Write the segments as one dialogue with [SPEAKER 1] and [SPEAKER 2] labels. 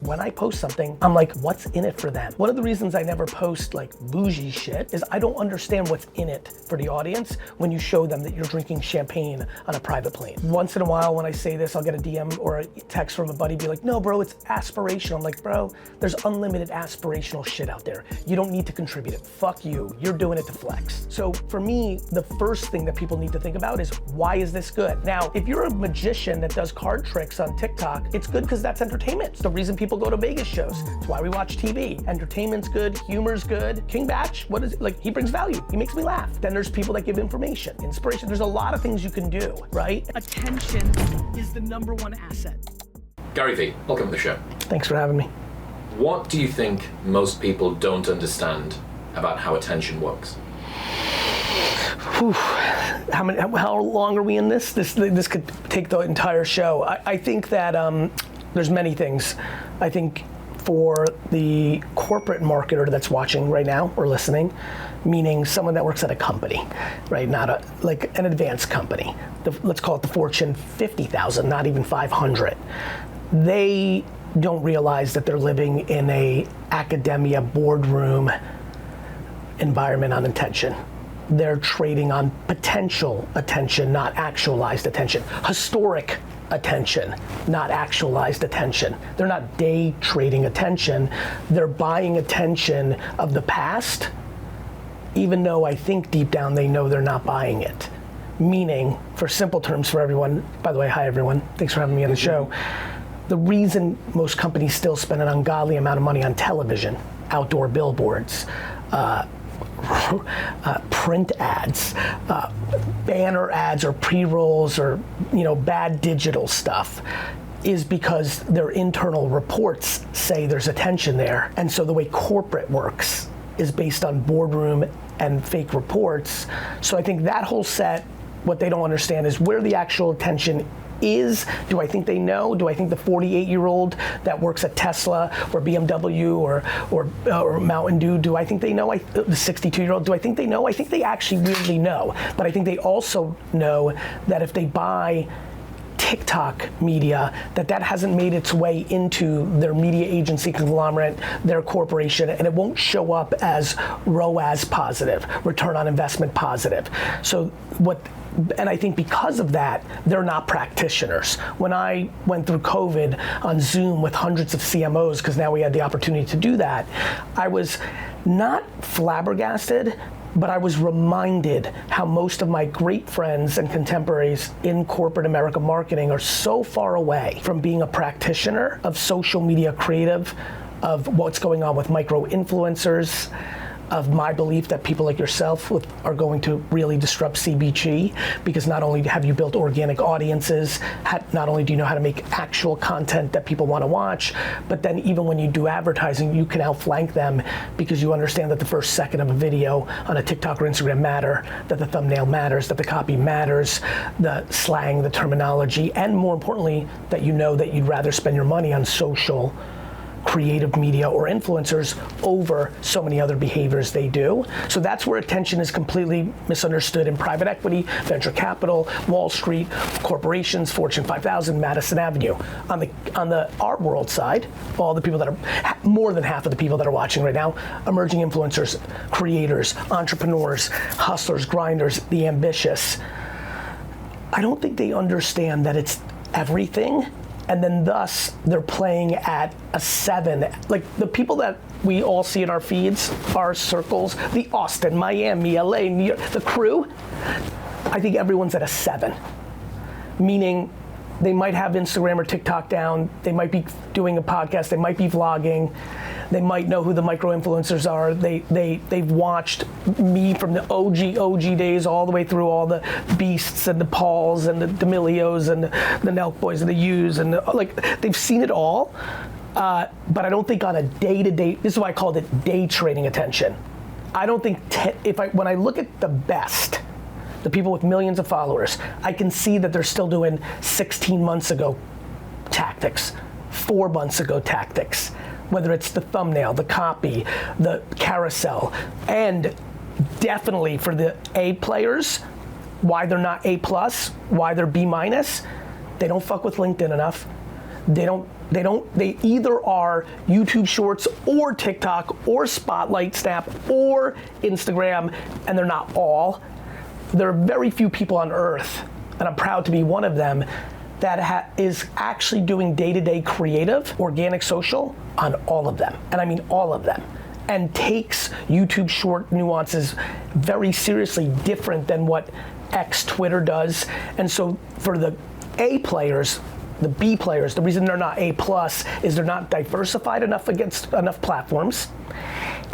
[SPEAKER 1] when I post something, I'm like, what's in it for them? One of the reasons I never post like bougie shit is I don't understand what's in it for the audience when you show them that you're drinking champagne on a private plane. Once in a while when I say this, I'll get a DM or a text from a buddy be like, no bro, it's aspirational. I'm like, bro, there's unlimited aspirational shit out there. You don't need to contribute it. Fuck you, you're doing it to flex. So for me, the first thing that people need to think about is, why is this good? Now, if you're a magician that does card tricks on TikTok, it's good because that's entertainment. It's the reason people go to Vegas shows. It's why we watch TV. Entertainment's good, humor's good. King Batch, what is it? Like, he brings value, he makes me laugh. Then there's people that give information, inspiration. There's a lot of things you can do, right?
[SPEAKER 2] Attention is the #1 asset.
[SPEAKER 3] GaryVee, welcome to the show.
[SPEAKER 1] Thanks for having me.
[SPEAKER 3] What do you think most people don't understand about how attention works?
[SPEAKER 1] Whew. How long are we in this? This could take the entire show. I think that there's many things. I think for the corporate marketer that's watching right now or listening, meaning someone that works at a company, right? Not like an advanced company. Let's call it the Fortune 50,000, not even 500. They don't realize that they're living in a academia boardroom environment on attention. They're trading on potential attention, not actualized attention. Historic attention, not actualized attention. They're not day trading attention. They're buying attention of the past, even though I think deep down they know they're not buying it. Meaning, for simple terms for everyone, by the way, hi everyone, thanks for having me on the show. The reason most companies still spend an ungodly amount of money on television, outdoor billboards, print ads, banner ads or pre-rolls or bad digital stuff is because their internal reports say there's attention there. And so the way corporate works is based on boardroom and fake reports. So I think that whole set, what they don't understand is where the actual attention is. Do I think they know? Do I think the 48-year-old that works at Tesla or BMW or Mountain Dew, do I think they know? The 62-year-old, do I think they know? I think they actually really know. But I think they also know that if they buy TikTok media, that hasn't made its way into their media agency conglomerate, their corporation, and it won't show up as ROAS positive, return on investment positive. And I think because of that, they're not practitioners. When I went through COVID on Zoom with hundreds of CMOs, because now we had the opportunity to do that, I was not flabbergasted, but I was reminded how most of my great friends and contemporaries in corporate America marketing are so far away from being a practitioner of social media creative, of what's going on with micro influencers, of my belief that people like yourself are going to really disrupt CBG, because not only have you built organic audiences, not only do you know how to make actual content that people want to watch, but then even when you do advertising, you can outflank them because you understand that the first second of a video on a TikTok or Instagram matter, that the thumbnail matters, that the copy matters, the slang, the terminology, and more importantly, that you know that you'd rather spend your money on social creative media or influencers over so many other behaviors they do. So that's where attention is completely misunderstood in private equity, venture capital, Wall Street, corporations, Fortune 5000, Madison Avenue. On the art world side, all the people that are, more than half of the people that are watching right now, emerging influencers, creators, entrepreneurs, hustlers, grinders, the ambitious. I don't think they understand that it's everything. And then thus, they're playing at a 7. Like the people that we all see in our feeds, our circles, the Austin, Miami, LA, New York, the crew, I think everyone's at a 7. Meaning they might have Instagram or TikTok down, they might be doing a podcast, they might be vlogging, they might know who the micro influencers are, they've watched me from the OG days all the way through all the Beasts and the Pauls and the D'Amelios and the Nelk Boys and the U's and they've seen it all, but I don't think on a day-to-day, this is why I called it day trading attention. I don't think, when I look at the best, the people with millions of followers, I can see that they're still doing 16 months ago tactics, 4 months ago tactics, whether it's the thumbnail, the copy, the carousel, and definitely for the A players, why they're not A+, why they're B-, they don't fuck with LinkedIn enough. They don't They either are YouTube Shorts or TikTok or Spotlight, Snap or Instagram, and they're not all. There are very few people on earth, and I'm proud to be one of them, that is actually doing day-to-day creative, organic social on all of them. And I mean all of them. And takes YouTube Short nuances very seriously, different than what Twitter does. And so for the A players, the B players, the reason they're not A+ is they're not diversified enough against enough platforms.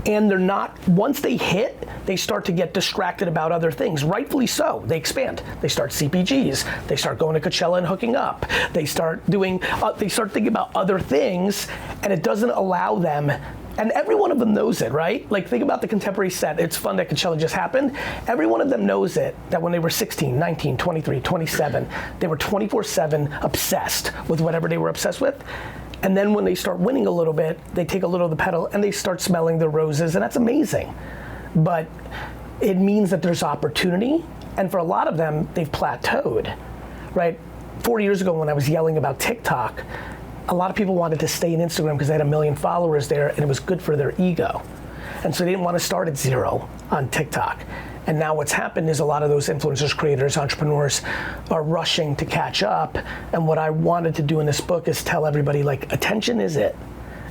[SPEAKER 1] And they're not, once they hit, they start to get distracted about other things, rightfully so. They expand, they start CPGs, they start going to Coachella and hooking up, they start thinking about other things, and it doesn't allow them, and every one of them knows it, right? Like, think about the contemporary set. It's fun that Coachella just happened. Every one of them knows it, that when they were 16, 19, 23, 27, they were 24/7 obsessed with whatever they were obsessed with. And then when they start winning a little bit, they take a little of the pedal and they start smelling the roses, and that's amazing. But it means that there's opportunity, and for a lot of them, they've plateaued, right? 4 years ago when I was yelling about TikTok, a lot of people wanted to stay in Instagram because they had 1 million followers there and it was good for their ego. And so they didn't want to start at zero on TikTok. And now what's happened is a lot of those influencers, creators, entrepreneurs are rushing to catch up. And what I wanted to do in this book is tell everybody, like, attention is it.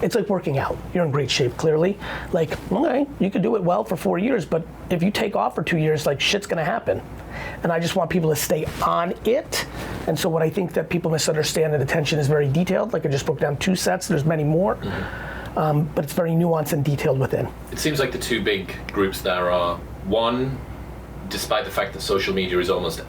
[SPEAKER 1] It's like working out. You're in great shape, clearly. Like, okay, you could do it well for 4 years, but if you take off for 2 years, like, shit's gonna happen. And I just want people to stay on it. And so what I think that people misunderstand, that attention is very detailed. Like, I just broke down 2 sets, there's many more. But it's very nuanced and detailed within.
[SPEAKER 3] It seems like the two big groups there are, one, despite the fact that social media is almost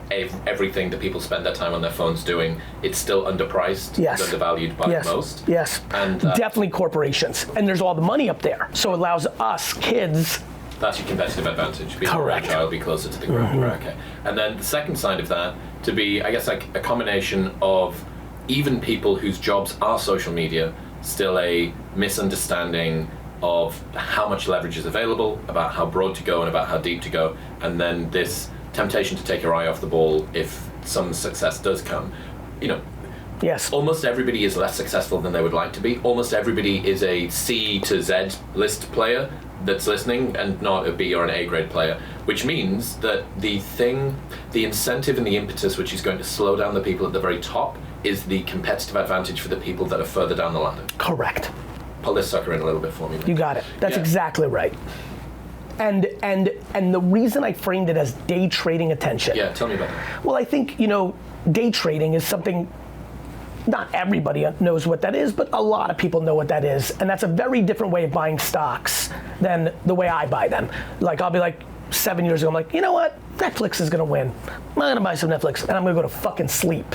[SPEAKER 3] everything that people spend their time on their phones doing, it's still underpriced,
[SPEAKER 1] yes,
[SPEAKER 3] and undervalued by most.
[SPEAKER 1] Yes,
[SPEAKER 3] and
[SPEAKER 1] definitely corporations. And there's all the money up there. So it allows us, kids.
[SPEAKER 3] That's your competitive advantage. Be more
[SPEAKER 1] Correct.
[SPEAKER 3] agile, be closer to the ground. Right, okay. And then the second side of that, to be, I guess, like a combination of even people whose jobs are social media, still a misunderstanding of how much leverage is available, about how broad to go and about how deep to go, and then this temptation to take your eye off the ball if some success does come. You know,
[SPEAKER 1] yes,
[SPEAKER 3] almost everybody is less successful than they would like to be. Almost everybody is a C to Z list player that's listening and not a B or an A grade player, which means that the incentive and the impetus which is going to slow down the people at the very top is the competitive advantage for the people that are further down the ladder.
[SPEAKER 1] Correct.
[SPEAKER 3] Pull this sucker in a little bit for me.
[SPEAKER 1] You got it. That's exactly right. And the reason I framed it as day trading attention.
[SPEAKER 3] Yeah, tell me about that.
[SPEAKER 1] Well, I think, day trading is something, not everybody knows what that is, but a lot of people know what that is. And that's a very different way of buying stocks than the way I buy them. Like, I'll be like, 7 years ago, I'm like, you know what? Netflix is gonna win. I'm gonna buy some Netflix and I'm gonna go to fucking sleep.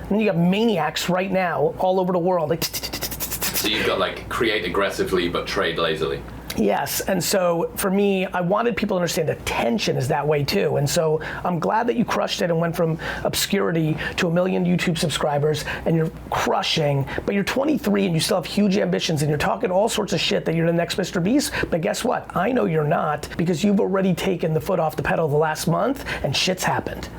[SPEAKER 1] And you got maniacs right now all over the world. Like,
[SPEAKER 3] so you've got like create aggressively but trade lazily.
[SPEAKER 1] Yes, and so for me, I wanted people to understand attention is that way too. And so I'm glad that you crushed it and went from obscurity to 1 million YouTube subscribers and you're crushing, but you're 23 and you still have huge ambitions and you're talking all sorts of shit that you're the next Mr. Beast, but guess what? I know you're not, because you've already taken the foot off the pedal the last month and shit's happened.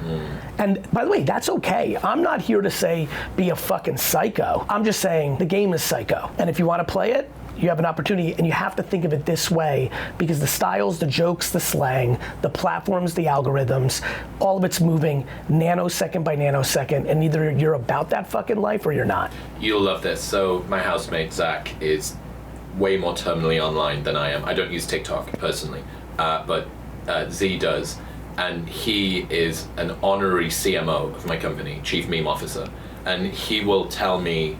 [SPEAKER 1] And by the way, that's okay. I'm not here to say be a fucking psycho. I'm just saying the game is psycho. And if you want to play it, you have an opportunity, and you have to think of it this way, because the styles, the jokes, the slang, the platforms, the algorithms, all of it's moving nanosecond by nanosecond, and either you're about that fucking life or you're not.
[SPEAKER 3] You'll love this. So my housemate, Zach, is way more terminally online than I am. I don't use TikTok personally, but Z does. And he is an honorary CMO of my company, Chief Meme Officer. And he will tell me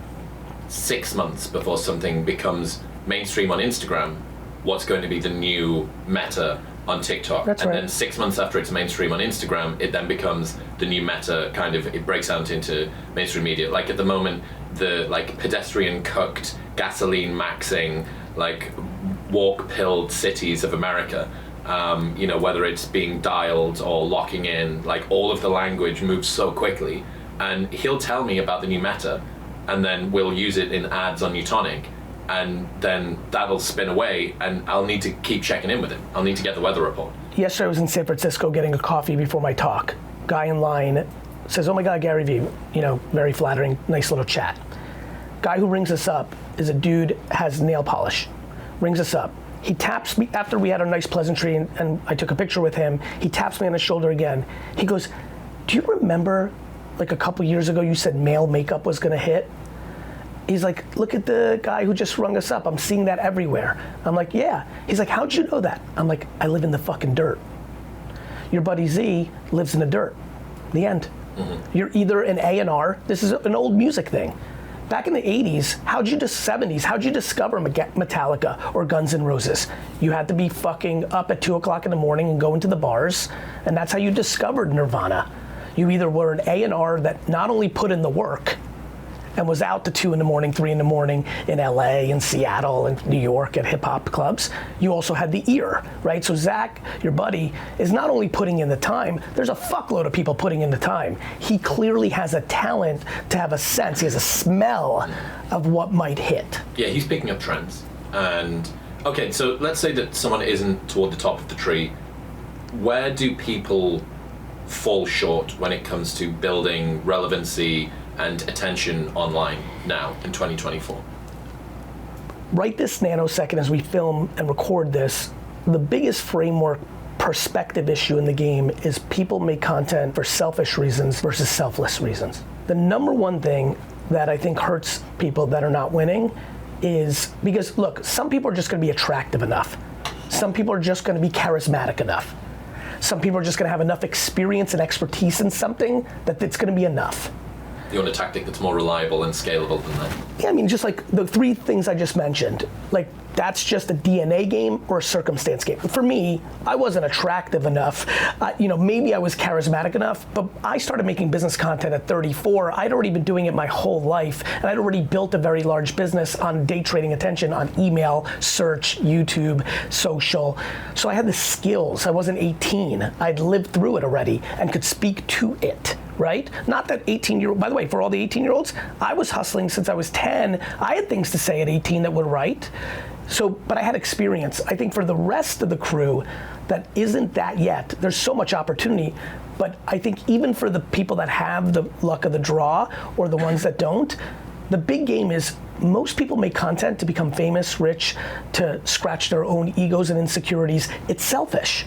[SPEAKER 3] 6 months before something becomes mainstream on Instagram what's going to be the new meta on TikTok.
[SPEAKER 1] That's
[SPEAKER 3] and
[SPEAKER 1] right.
[SPEAKER 3] then 6 months after it's mainstream on Instagram, it then becomes the new meta, it breaks out into mainstream media. Like at the moment, the like pedestrian cooked, gasoline maxing, like walk-pilled cities of America, whether it's being dialed or locking in, like all of the language moves so quickly. And he'll tell me about the new meta, and then we'll use it in ads on Newtonic, and then that'll spin away, and I'll need to keep checking in with it. I'll need to get the weather report.
[SPEAKER 1] Yesterday I was in San Francisco getting a coffee before my talk. Guy in line says, "Oh my God, GaryVee," very flattering, nice little chat. Guy who rings us up is a dude, has nail polish, rings us up. He taps me, after we had a nice pleasantry and I took a picture with him, he taps me on the shoulder again. He goes, do you remember like a couple years ago you said male makeup was gonna hit? He's like, look at the guy who just rung us up. I'm seeing that everywhere. I'm like, yeah. He's like, how'd you know that? I'm like, I live in the fucking dirt. Your buddy Z lives in the dirt. The end. Mm-hmm. You're either an A&R, this is an old music thing. Back in the 80s, 70s, how'd you discover Metallica or Guns N' Roses? You had to be fucking up at 2 o'clock in the morning and go into the bars, and that's how you discovered Nirvana. You either were an A&R that not only put in the work, and was out to 2 in the morning, 3 in the morning in LA and Seattle and New York at hip hop clubs. You also had the ear, right? So Zach, your buddy, is not only putting in the time, there's a fuckload of people putting in the time. He clearly has a talent to have a sense, he has a smell of what might hit.
[SPEAKER 3] Yeah, he's picking up trends. And okay, so let's say that someone isn't toward the top of the tree. Where do people fall short when it comes to building relevancy and attention online now in 2024?
[SPEAKER 1] Right this nanosecond as we film and record this, the biggest framework perspective issue in the game is people make content for selfish reasons versus selfless reasons. The number one thing that I think hurts people that are not winning is because, look, some people are just gonna be attractive enough. Some people are just gonna be charismatic enough. Some people are just gonna have enough experience and expertise in something that it's gonna be enough.
[SPEAKER 3] You want a tactic that's more reliable and scalable than that?
[SPEAKER 1] Yeah, I mean, just like the three things I just mentioned, like that's just a DNA game or a circumstance game. For me, I wasn't attractive enough. Maybe I was charismatic enough, but I started making business content at 34. I'd already been doing it my whole life, and I'd already built a very large business on day trading attention on email, search, YouTube, social. So I had the skills. I wasn't 18. I'd lived through it already and could speak to it. Right? Not that 18-year-old, by the way, for all the 18-year-olds, I was hustling since I was 10. I had things to say at 18 that were right. So, but I had experience. I think for the rest of the crew that isn't that yet, there's so much opportunity, but I think even for the people that have the luck of the draw or the ones that don't, the big game is most people make content to become famous, rich, to scratch their own egos and insecurities. It's selfish.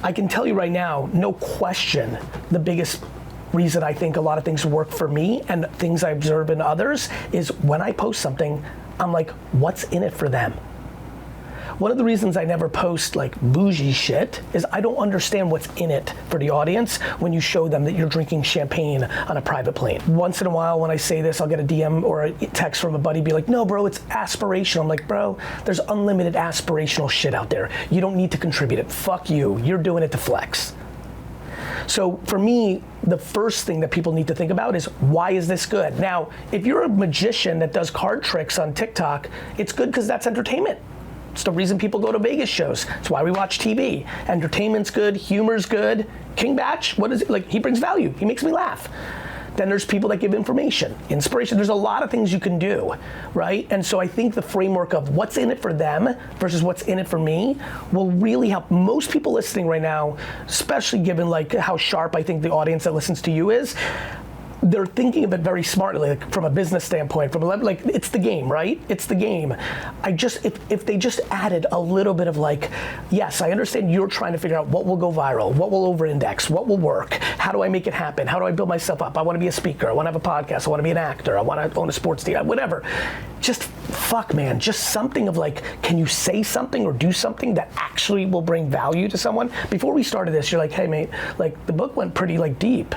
[SPEAKER 1] I can tell you right now, no question, the biggest reason I think a lot of things work for me and things I observe in others is when I post something, I'm like, what's in it for them? One of the reasons I never post like bougie shit is I don't understand what's in it for the audience when you show them that you're drinking champagne on a private plane. Once in a while when I say this, I'll get a DM or a text from a buddy be like, no bro, it's aspirational. I'm like, bro, there's unlimited aspirational shit out there. You don't need to contribute it. Fuck you, you're doing it to flex. So for me, the first thing that people need to think about is why is this good? Now, if you're a magician that does card tricks on TikTok, it's good because that's entertainment. It's the reason people go to Vegas shows. It's why we watch TV. Entertainment's good, humor's good. King Batch, what is it? Like, he brings value, he makes me laugh. Then there's people that give information, inspiration. There's a lot of things you can do, right? And so I think the framework of what's in it for them versus what's in it for me will really help most people listening right now, especially given like how sharp I think the audience that listens to you is. They're thinking of it very smartly, like from a business standpoint, from like it's the game, right? It's the game. If they just added a little bit of like, yes, I understand you're trying to figure out what will go viral, what will over-index, what will work, how do I make it happen, how do I build myself up? I want to be a speaker, I want to have a podcast, I want to be an actor, I want to own a sports team, whatever. Just fuck, man, just something of like, can you say something or do something that actually will bring value to someone? Before we started this, you're like, hey mate, like the book went pretty like deep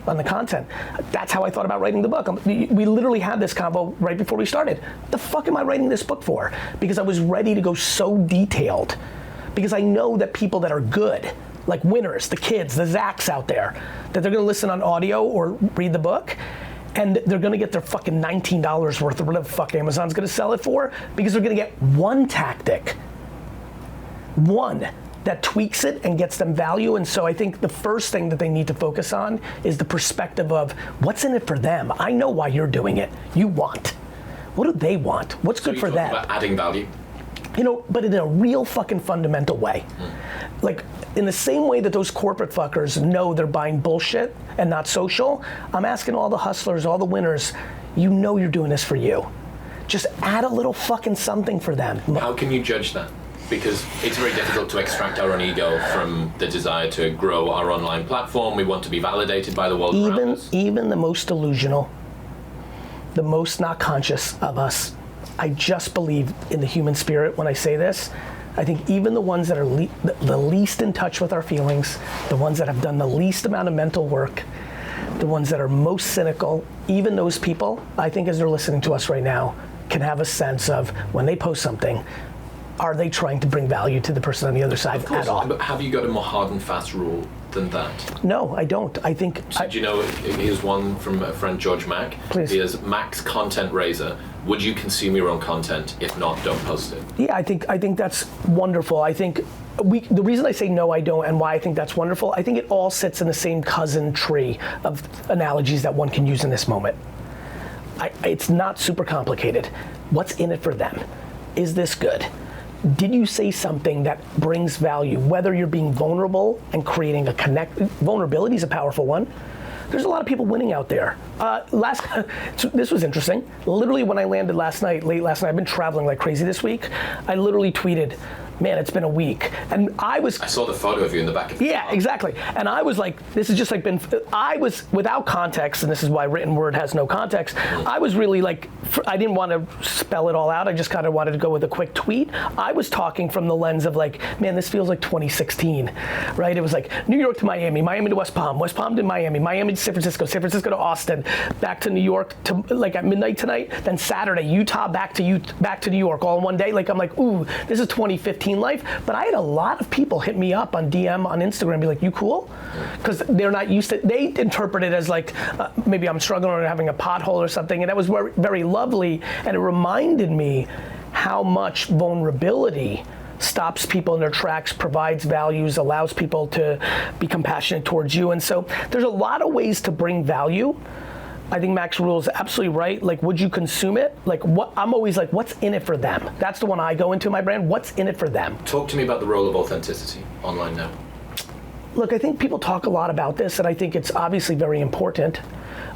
[SPEAKER 1] on the content. That's how I thought about writing the book. We literally had this convo right before we started. The fuck am I writing this book for? Because I was ready to go so detailed. Because I know that people that are good, like winners, the kids, the Zachs out there, that they're gonna listen on audio or read the book, and they're gonna get their fucking $19 worth of whatever the fuck Amazon's gonna sell it for, because they're gonna get one tactic. One that tweaks it and gets them value. And so I think the first thing that they need to focus on is the perspective of what's in it for them. I know why you're doing it. You want. What do they want? What's good for them?
[SPEAKER 3] About adding value?
[SPEAKER 1] But in a real fucking fundamental way. Like in the same way that those corporate fuckers know they're buying bullshit and not social, I'm asking all the hustlers, all the winners, you know you're doing this for you. Just add a little fucking something for them.
[SPEAKER 3] How can you judge that? Because it's very difficult to extract our own ego from the desire to grow our online platform. We want to be validated by the world around us.
[SPEAKER 1] Even the most delusional, the most not conscious of us, I just believe in the human spirit when I say this. I think even the ones that are the least in touch with our feelings, the ones that have done the least amount of mental work, the ones that are most cynical, even those people, I think as they're listening to us right now, can have a sense of when they post something, are they trying to bring value to the person on the other side at all?
[SPEAKER 3] But have you got a more hard and fast rule than that?
[SPEAKER 1] No, I don't. I think...
[SPEAKER 3] So do you know, here's one from a friend, George Mack.
[SPEAKER 1] Please.
[SPEAKER 3] He has Max Content Razor. Would you consume your own content? If not, don't post it.
[SPEAKER 1] Yeah, I think that's wonderful. I think the reason I say no, I don't, and why I think that's wonderful, I think it all sits in the same cousin tree of analogies that one can use in this moment. It's not super complicated. What's in it for them? Is this good? Did you say something that brings value? Whether you're being vulnerable and creating a vulnerability is a powerful one. There's a lot of people winning out there. This was interesting. Literally when I landed late last night, I've been traveling like crazy this week. I literally tweeted, man, it's been a week. And I
[SPEAKER 3] saw the photo of you in the back of the
[SPEAKER 1] Yeah, exactly. And I was like, this has just like been, I was without context, and this is why written word has no context. I was really like, I didn't want to spell it all out. I just kind of wanted to go with a quick tweet. I was talking from the lens of like, man, this feels like 2016, right? It was like New York to Miami, Miami to West Palm to Miami, Miami to San Francisco to Austin, back to New York to like at midnight tonight, then Saturday, Utah back to New York all in one day. Like I'm like, ooh, this is 2015 life. But I had a lot of people hit me up on DM on Instagram, be like, you cool? Because they're not used to, they interpret it as like, maybe I'm struggling or having a pothole or something, and that was very, very lovely, and it reminded me how much vulnerability stops people in their tracks, provides values, allows people to be compassionate towards you. And so there's a lot of ways to bring value. I think Mac's rule is absolutely right. Like, would you consume it? Like, I'm always like, what's in it for them? That's the one I go into my brand. What's in it for them?
[SPEAKER 3] Talk to me about the role of authenticity online now.
[SPEAKER 1] Look, I think people talk a lot about this, and I think it's obviously very important.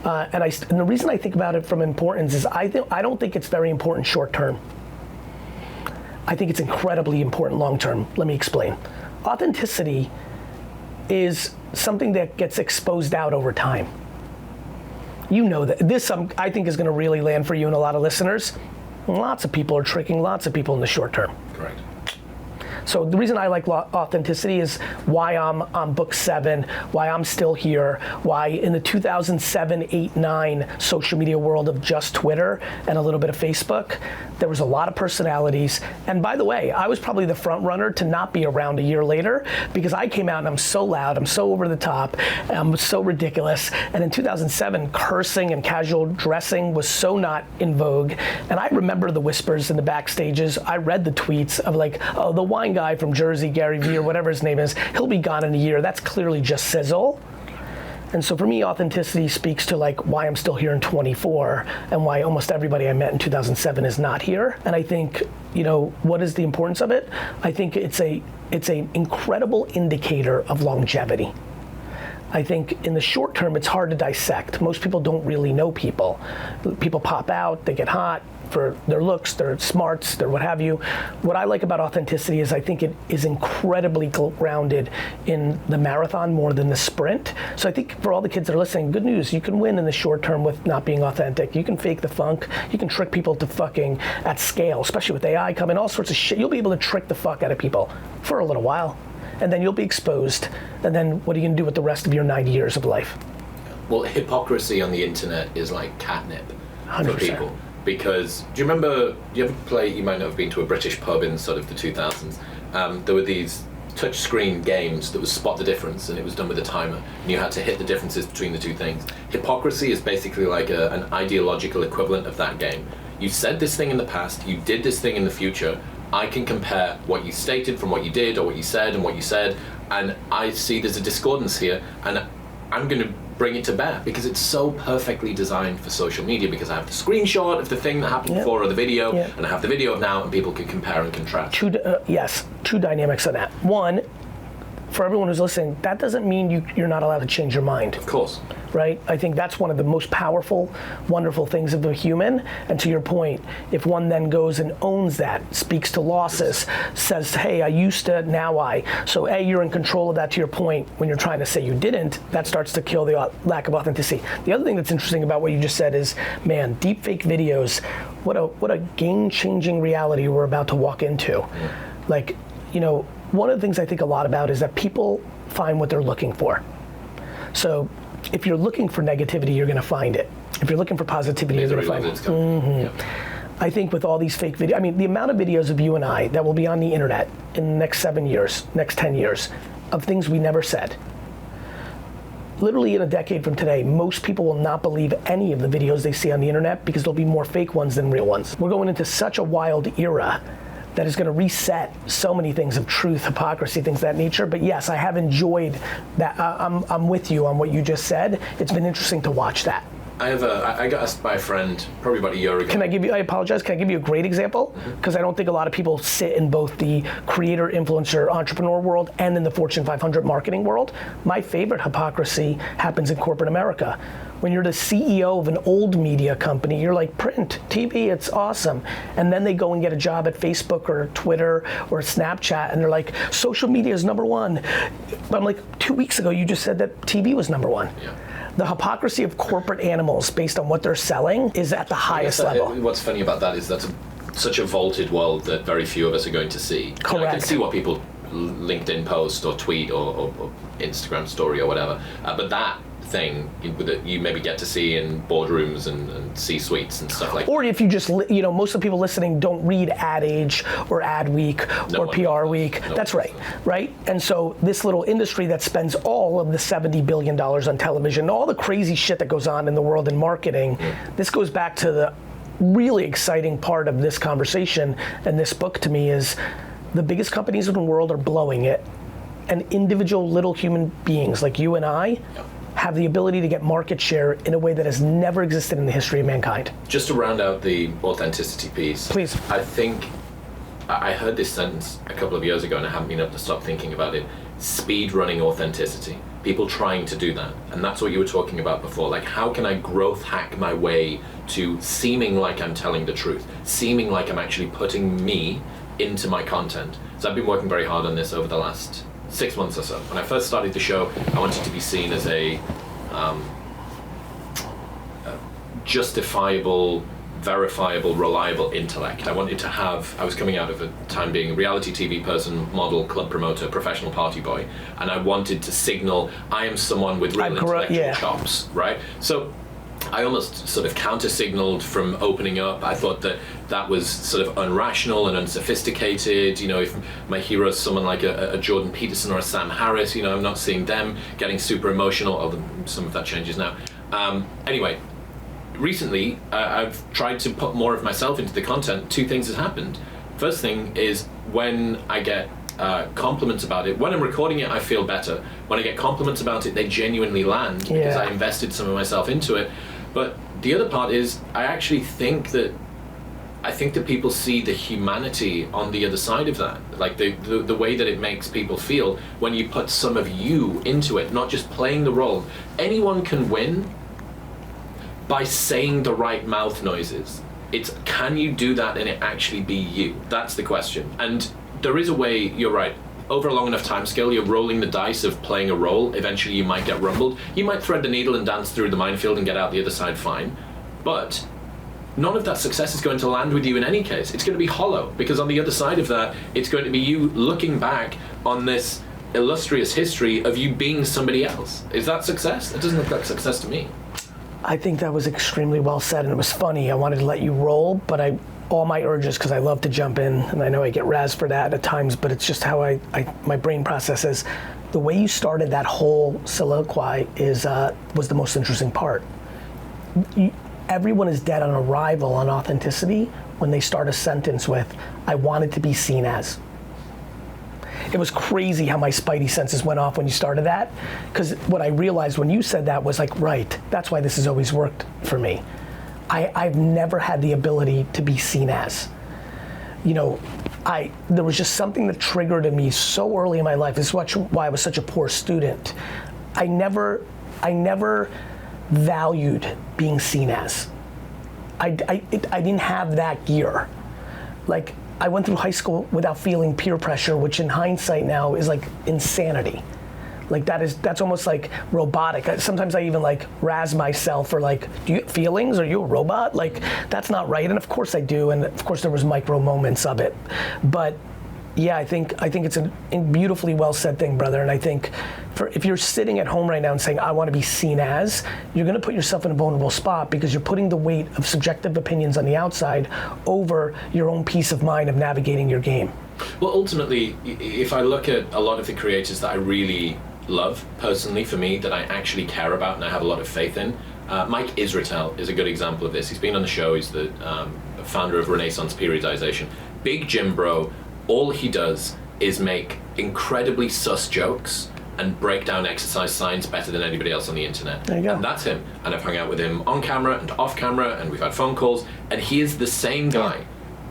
[SPEAKER 1] And the reason I think about it from importance is I don't think it's very important short term. I think it's incredibly important long term. Let me explain. Authenticity is something that gets exposed out over time. You know that. This, I think, is going to really land for you and a lot of listeners. Lots of people are tricking lots of people in the short term.
[SPEAKER 3] Correct.
[SPEAKER 1] So the reason I like authenticity is why I'm on book 7, why I'm still here, why in the 2007, 8, 9 social media world of just Twitter and a little bit of Facebook, there was a lot of personalities. And by the way, I was probably the front runner to not be around a year later because I came out and I'm so loud, I'm so over the top, I'm so ridiculous. And in 2007, cursing and casual dressing was so not in vogue. And I remember the whispers in the backstages. I read the tweets of like, oh, the wine guy from Jersey, GaryVee or whatever his name is, he'll be gone in a year. That's clearly just sizzle. And so for me, authenticity speaks to like why I'm still here in 24 and why almost everybody I met in 2007 is not here. And I think, you know, what is the importance of it? I think it's an incredible indicator of longevity. I think in the short term, it's hard to dissect. Most people don't really know people. People pop out, they get hot for their looks, their smarts, their what have you. What I like about authenticity is I think it is incredibly grounded in the marathon more than the sprint. So I think for all the kids that are listening, good news, you can win in the short term with not being authentic. You can fake the funk, you can trick people to fucking at scale, especially with AI coming, all sorts of shit. You'll be able to trick the fuck out of people for a little while. And then you'll be exposed. And then what are you gonna do with the rest of your 90 years of life?
[SPEAKER 3] Well, hypocrisy on the internet is like catnip
[SPEAKER 1] 100%.
[SPEAKER 3] For people. Because, do you ever play, you might not have been to a British pub in sort of the 2000s, there were these touchscreen games that would spot the difference, and it was done with a timer, and you had to hit the differences between the two things. Hypocrisy is basically like an ideological equivalent of that game. You said this thing in the past, you did this thing in the future, I can compare what you stated from what you did, or what you said and what you said, and I see there's a discordance here, and I'm going to bring it to bear because it's so perfectly designed for social media, because I have the screenshot of the thing that happened before or the video, and I have the video of now, and people can compare and contrast.
[SPEAKER 1] Two dynamics on that. One, for everyone who's listening, that doesn't mean you're not allowed to change your mind.
[SPEAKER 3] Of course.
[SPEAKER 1] Right? I think that's one of the most powerful, wonderful things of a human. And to your point, if one then goes and owns that, speaks to losses, says, hey, I used to, now I. So A, you're in control of that. To your point, when you're trying to say you didn't, that starts to kill the lack of authenticity. The other thing that's interesting about what you just said is, man, deep fake videos, what a game-changing reality we're about to walk into. Like, you know, one of the things I think a lot about is that people find what they're looking for. So if you're looking for negativity, you're gonna find it. If you're looking for positivity, you're gonna find it.
[SPEAKER 3] Yeah.
[SPEAKER 1] I think with all these fake videos, I mean, the amount of videos of you and I that will be on the internet in the next 7 years, next 10 years, of things we never said. Literally in a decade from today, most people will not believe any of the videos they see on the internet because there'll be more fake ones than real ones. We're going into such a wild era that is going to reset so many things of truth, hypocrisy, things of that nature. But yes, I have enjoyed that. I'm with you on what you just said. It's been interesting to watch that.
[SPEAKER 3] I got asked by a friend probably about a year ago.
[SPEAKER 1] I apologize, can I give you a great example? Because I don't think a lot of people sit in both the creator, influencer, entrepreneur world and in the Fortune 500 marketing world. My favorite hypocrisy happens in corporate America. When you're the CEO of an old media company, you're like, print, TV, it's awesome. And then they go and get a job at Facebook or Twitter or Snapchat and they're like, social media is number one. But I'm like, 2 weeks ago, you just said that TV was number one.
[SPEAKER 3] Yeah.
[SPEAKER 1] The hypocrisy of corporate animals based on what they're selling is at the highest level.
[SPEAKER 3] What's funny about that is that's such a vaulted world that very few of us are going to see.
[SPEAKER 1] Correct.
[SPEAKER 3] You know, I can see what people LinkedIn post or tweet or Instagram story or whatever, but that thing that you maybe get to see in boardrooms and C-suites and stuff like that.
[SPEAKER 1] Or if you just, you know, most of the people listening don't read Ad Age or Ad Week or PR Week. That's right, right? And so this little industry that spends all of the $70 billion on television, all the crazy shit that goes on in the world in marketing, this goes back to the really exciting part of this conversation and this book to me is the biggest companies in the world are blowing it, and individual little human beings like you and I have the ability to get market share in a way that has never existed in the history of mankind.
[SPEAKER 3] Just to round out the authenticity piece,
[SPEAKER 1] please.
[SPEAKER 3] I think I heard this sentence a couple of years ago and I haven't been able to stop thinking about it. Speed running authenticity. People trying to do that. And that's what you were talking about before. Like, how can I growth hack my way to seeming like I'm telling the truth, seeming like I'm actually putting me into my content? So I've been working very hard on this over the last 6 months or so. When I first started the show, I wanted to be seen as a justifiable, verifiable, reliable intellect. I wanted to have, I was coming out of a time being a reality TV person, model, club promoter, professional party boy, and I wanted to signal I am someone with real intellectual chops, right? So I almost sort of counter-signaled from opening up. I thought that that was sort of unrational and unsophisticated. You know, if my hero is someone like a Jordan Peterson or a Sam Harris, you know, I'm not seeing them getting super emotional, although some of that changes now. Anyway, recently, I've tried to put more of myself into the content. Two things have happened. First thing is when I get compliments about it. When I'm recording it, I feel better. When I get compliments about it, they genuinely land because I invested some of myself into it. But the other part is, I actually think that people see the humanity on the other side of that, like the way that it makes people feel when you put some of you into it, not just playing the role. Anyone can win by saying the right mouth noises. It's, can you do that and it actually be you? That's the question. And there is a way, you're right, over a long enough time scale, you're rolling the dice of playing a role. Eventually you might get rumbled. You might thread the needle and dance through the minefield and get out the other side fine. But none of that success is going to land with you in any case. It's going to be hollow, because on the other side of that, it's going to be you looking back on this illustrious history of you being somebody else. Is that success? It doesn't look like success to me.
[SPEAKER 1] I think that was extremely well said, and it was funny. I wanted to let you roll, but all my urges, because I love to jump in, and I know I get razzed for that at times, but it's just how my brain processes. The way you started that whole soliloquy was the most interesting part. Everyone is dead on arrival on authenticity when they start a sentence with, I wanted to be seen as. It was crazy how my spidey senses went off when you started that, because what I realized when you said that was like, right, that's why this has always worked for me. I've never had the ability to be seen as. You know, there was just something that triggered in me so early in my life. This is why I was such a poor student. I never valued being seen as. I didn't have that gear. Like, I went through high school without feeling peer pressure, which in hindsight now is like insanity. Like that's almost like robotic. Sometimes I even like razz myself for like, do you have feelings? Are you a robot? Like, that's not right. And of course I do. And of course there was micro moments of it. But yeah, I think it's a beautifully well said thing, brother. And I think if you're sitting at home right now and saying, I want to be seen as, you're going to put yourself in a vulnerable spot because you're putting the weight of subjective opinions on the outside over your own peace of mind of navigating your game.
[SPEAKER 3] Well, ultimately, if I look at a lot of the creators that I really love personally, for me, that I actually care about and I have a lot of faith in, Mike Israetel is a good example of this. He's been on the show. He's the founder of Renaissance Periodization. Big gym bro. All he does is make incredibly sus jokes and break down exercise science better than anybody else on the internet.
[SPEAKER 1] There you go.
[SPEAKER 3] And that's him. And I've hung out with him on camera and off camera, and we've had phone calls, and he is the same guy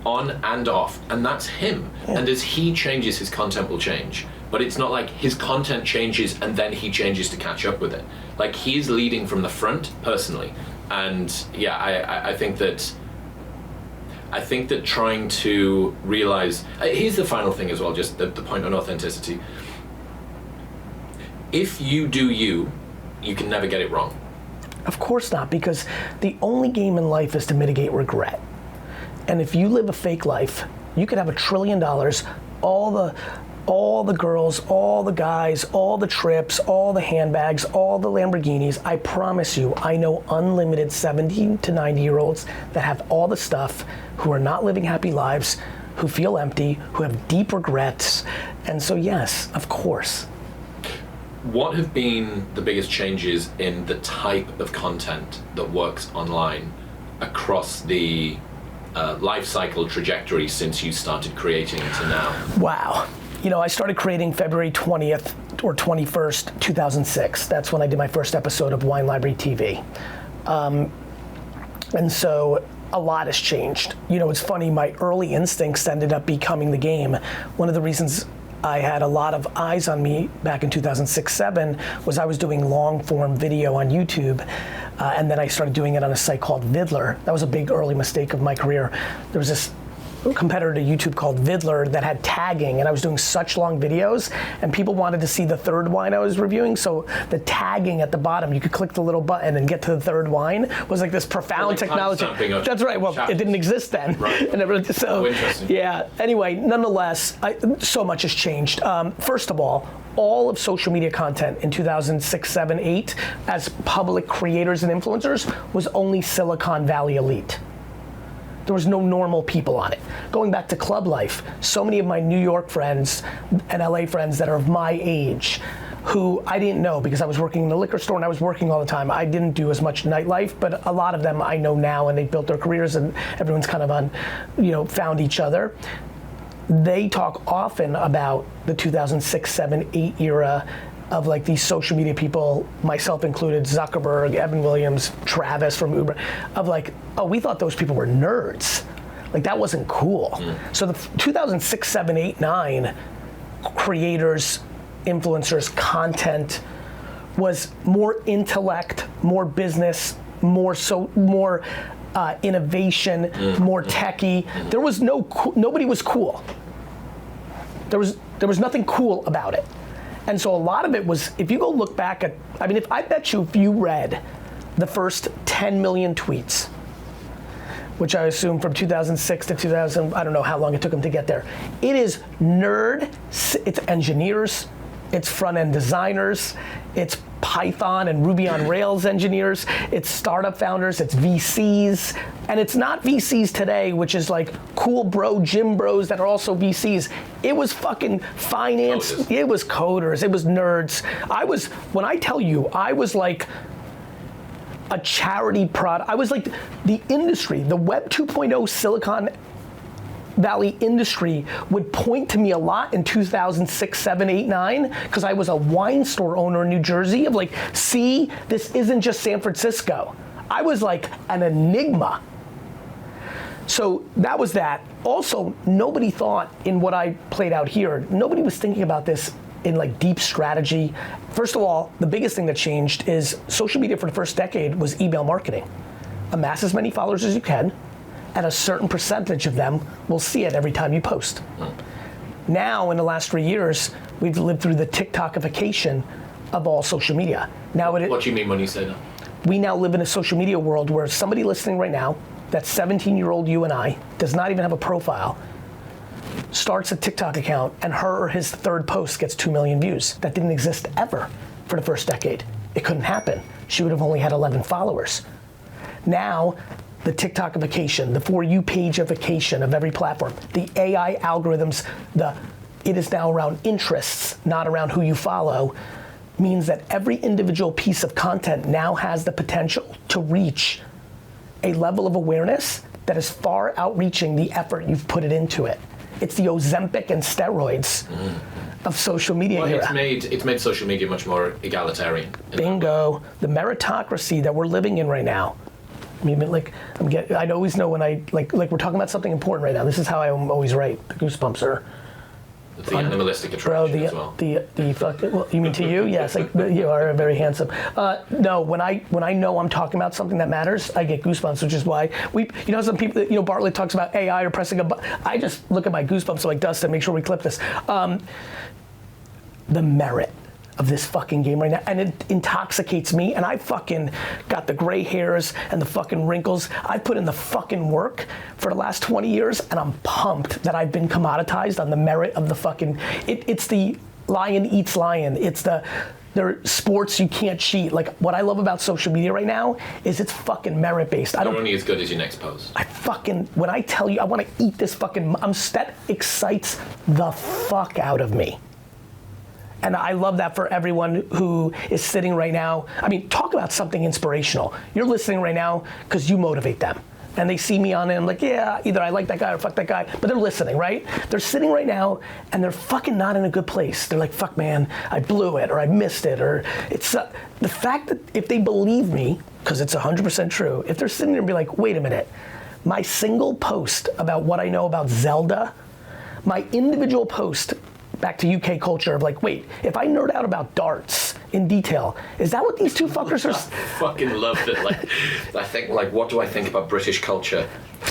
[SPEAKER 3] on and off, and that's him. Yeah. And as he changes, his content will change. But it's not like his content changes and then he changes to catch up with it. Like, he's leading from the front personally. And yeah, I think that trying to realize, here's the final thing as well, just the point on authenticity. If you do you can never get it wrong.
[SPEAKER 1] Of course not, because the only game in life is to mitigate regret. And if you live a fake life, you could have $1 trillion, all the girls, all the guys, all the trips, all the handbags, all the Lamborghinis. I promise you, I know unlimited 70 to 90-year-olds that have all the stuff, who are not living happy lives, who feel empty, who have deep regrets. And so yes, of course.
[SPEAKER 3] What have been the biggest changes in the type of content that works online across the life cycle trajectory since you started creating to now? Wow.
[SPEAKER 1] You know, I started creating February 20th or 21st, 2006. That's when I did my first episode of Wine Library TV. And so a lot has changed. You know, it's funny, my early instincts ended up becoming the game. One of the reasons I had a lot of eyes on me back in 2006-07 was I was doing long form video on YouTube, and then I started doing it on a site called Vidler. That was a big early mistake of my career. There was this competitor to YouTube called Vidler that had tagging, and I was doing such long videos, and people wanted to see the third wine I was reviewing, so the tagging at the bottom, you could click the little button and get to the third wine, was like this profound technology. That's right, well, it didn't exist then.
[SPEAKER 3] Right.
[SPEAKER 1] And everything, so,
[SPEAKER 3] interesting.
[SPEAKER 1] Yeah, anyway, nonetheless, so much has changed. First of all of social media content in 2006, 7, 8, as public creators and influencers, was only Silicon Valley elite. There was no normal people on it. Going back to club life, so many of my New York friends and LA friends that are of my age, who I didn't know because I was working in the liquor store and I was working all the time. I didn't do as much nightlife, but a lot of them I know now, and they built their careers, and everyone's kind of on, you know, found each other. They talk often about the 2006, 7, 8 era of like these social media people, myself included, Zuckerberg, Evan Williams, Travis from Uber, of like, oh, we thought those people were nerds. Like, that wasn't cool. So the 2006, 7, 8, 9 creators, influencers, content was more intellect, more business, more innovation, more techie. There was nobody was cool. There was nothing cool about it. And so a lot of it was, if you go look back at, I mean, I bet you if you read the first 10 million tweets, which I assume from 2006 to 2000, I don't know how long it took them to get there. It is nerd, it's engineers, it's front-end designers, it's Python and Ruby on Rails engineers, it's startup founders, it's VCs, and it's not VCs today, which is like cool bro gym bros that are also VCs. It was fucking finance,
[SPEAKER 3] coders.
[SPEAKER 1] It was coders, it was nerds. When I tell you, I was like a charity product. I was like the industry, the Web 2.0 Silicon Valley industry would point to me a lot in 2006, 7, 8, 9, because I was a wine store owner in New Jersey of like, see, this isn't just San Francisco. I was like an enigma. So that was that. Also, nobody thought in what I played out here, nobody was thinking about this in like deep strategy. First of all, the biggest thing that changed is social media for the first decade was email marketing. Amass as many followers as you can, and a certain percentage of them will see it every time you post. Now, in the last 3 years, we've lived through the TikTokification of all social media. Now,
[SPEAKER 3] What do you mean when you say that?
[SPEAKER 1] we now live in a social media world where somebody listening right now, that 17-year-old you and I, does not even have a profile, starts a TikTok account, and her or his third post gets 2 million views. That didn't exist ever for the first decade. It couldn't happen. She would have only had 11 followers. Now, the TikTokification, the For You pageification of every platform, the AI algorithms, it is now around interests, not around who you follow, means that every individual piece of content now has the potential to reach a level of awareness that is far outreaching the effort you've put it into it. It's the Ozempic and steroids of social media
[SPEAKER 3] Well,
[SPEAKER 1] era.
[SPEAKER 3] it's made social media much more egalitarian.
[SPEAKER 1] Bingo. The meritocracy that we're living in right now. I mean, like, I always know when like we're talking about something important right now. This is how I'm always right. The goosebumps are.
[SPEAKER 3] The animalistic attraction as well.
[SPEAKER 1] The fucking, well, you mean to you? Yes, like, you are very handsome. No, when I know I'm talking about something that matters, I get goosebumps, which is why some people, Bartlett talks about AI or pressing a button. I just look at my goosebumps like Dustin, make sure we clip this. The merit of this fucking game right now, and it intoxicates me, and I fucking got the gray hairs and the fucking wrinkles. I put in the fucking work for the last 20 years, and I'm pumped that I've been commoditized on the merit of the fucking, it's the lion eats lion. It's there are sports you can't cheat. Like, what I love about social media right now is it's fucking merit based.
[SPEAKER 3] You're only as good as your next post.
[SPEAKER 1] When I tell you I want to eat this fucking, that excites the fuck out of me. And I love that for everyone who is sitting right now. I mean, talk about something inspirational. You're listening right now because you motivate them. And they see me on it, and I'm like, yeah, either I like that guy or fuck that guy. But they're listening, right? They're sitting right now, and they're fucking not in a good place. They're like, fuck, man, I blew it, or I missed it, or it's the fact that if they believe me, because it's 100% true, if they're sitting there and be like, wait a minute, my single post about what I know about Zelda, my individual post back to UK culture of like, wait, if I nerd out about darts in detail, is that what these two fuckers are?
[SPEAKER 3] I fucking love it. Like, I think, like, what do I think about British culture?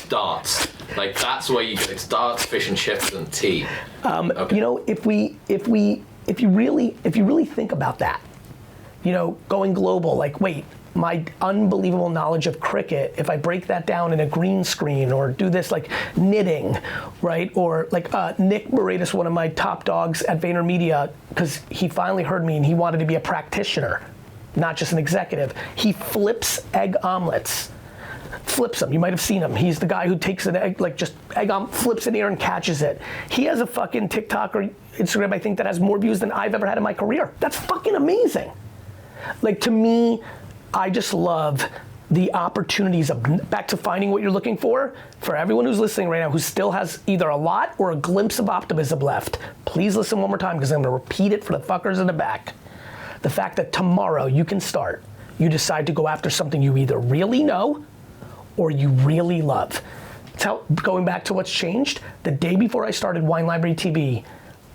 [SPEAKER 3] Darts. Like, that's where you get, it's darts, fish and chips, and tea. Okay. If you really think about that, going global, like, wait, my unbelievable knowledge of cricket, if I break that down in a green screen or do this like knitting, right? Or like Nick Moretus, one of my top dogs at VaynerMedia, because he finally heard me and he wanted to be a practitioner, not just an executive. He flips egg omelets. Flips them, you might have seen him. He's the guy who takes an egg, like just egg omelet, flips in the air and catches it. He has a fucking TikTok or Instagram, I think, that has more views than I've ever had in my career. That's fucking amazing. Like, to me, I just love the opportunities of, back to finding what you're looking for everyone who's listening right now who still has either a lot or a glimpse of optimism left. Please listen one more time because I'm gonna repeat it for the fuckers in the back. The fact that tomorrow you can start, you decide to go after something you either really know or you really love. Going back to what's changed, the day before I started Wine Library TV,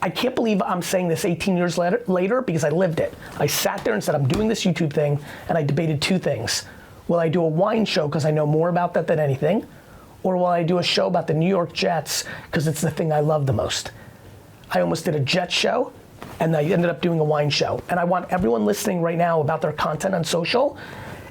[SPEAKER 3] I can't believe I'm saying this 18 years later because I lived it. I sat there and said, I'm doing this YouTube thing, and I debated two things. Will I do a wine show because I know more about that than anything? Or will I do a show about the New York Jets because it's the thing I love the most? I almost did a Jets show, and I ended up doing a wine show. And I want everyone listening right now about their content on social,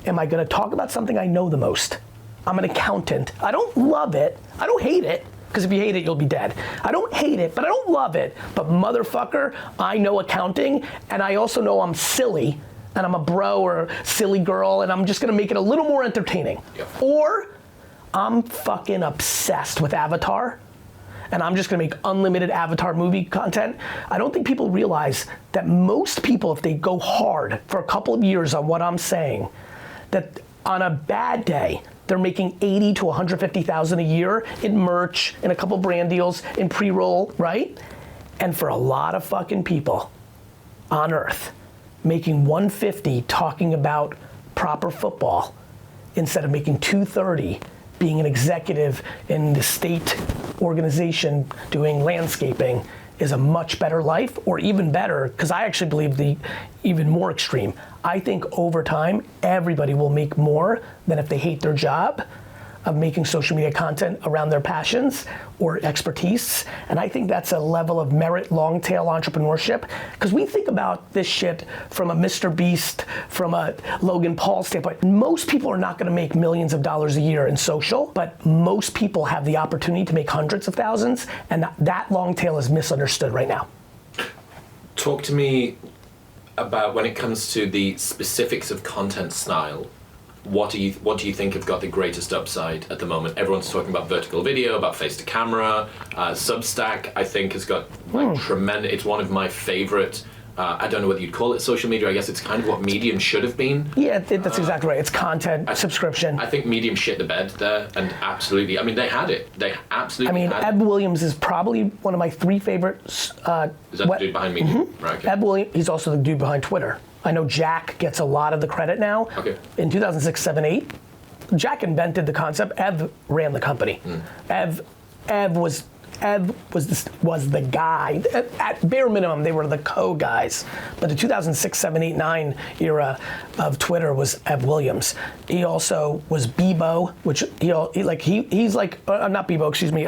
[SPEAKER 3] am I gonna talk about something I know the most? I'm an accountant. I don't love it, I don't hate it, because if you hate it, you'll be dead. I don't hate it, but I don't love it. But motherfucker, I know accounting, and I also know I'm silly, and I'm a bro or a silly girl, and I'm just gonna make it a little more entertaining. Yep.
[SPEAKER 1] Or I'm fucking obsessed with Avatar, and I'm just gonna make unlimited Avatar movie content. I don't think people realize that most people, if they go hard for a couple of years on what I'm saying, that on a bad day, they're making 80 to 150,000 a year in merch, in a couple brand deals, in pre-roll, right? And for a lot of fucking people on earth, making 150 talking about proper football instead of making 230 being an executive in the state organization doing landscaping is a much better life, or even better, because I actually believe the even more extreme. I think over time, everybody will make more than if they hate their job of making social media content around their passions or expertise. And I think that's a level of merit, long tail entrepreneurship. Because we think about this shit from a Mr. Beast, from a Logan Paul standpoint. Most people are not gonna make millions of dollars a year in social, but most people have the opportunity to make hundreds of thousands, and that long tail is misunderstood right now.
[SPEAKER 3] Talk to me about when it comes to the specifics of content style. What do you think have got the greatest upside at the moment? Everyone's talking about vertical video, about face to camera. Substack, I think, has got like tremendous. It's one of my favorite. I don't know whether you'd call it social media. I guess it's kind of what Medium should have been.
[SPEAKER 1] Yeah, that's exactly right. It's content, subscription.
[SPEAKER 3] I think Medium shit the bed there, and absolutely. I mean, they had it. They absolutely. had
[SPEAKER 1] Eb Williams is probably one of my 3 favorite.
[SPEAKER 3] Is that the dude behind Medium? Mm-hmm. Right. Okay.
[SPEAKER 1] Eb Williams. He's also the dude behind Twitter. I know Jack gets a lot of the credit now.
[SPEAKER 3] Okay.
[SPEAKER 1] In 2006, 7, 8, Jack invented the concept. Ev ran the company. Ev was the guy. At bare minimum, they were the co-guys. But the 2006, 7, 8, 9 era of Twitter was Ev Williams. He also was Bebo, which he's like not Bebo, excuse me.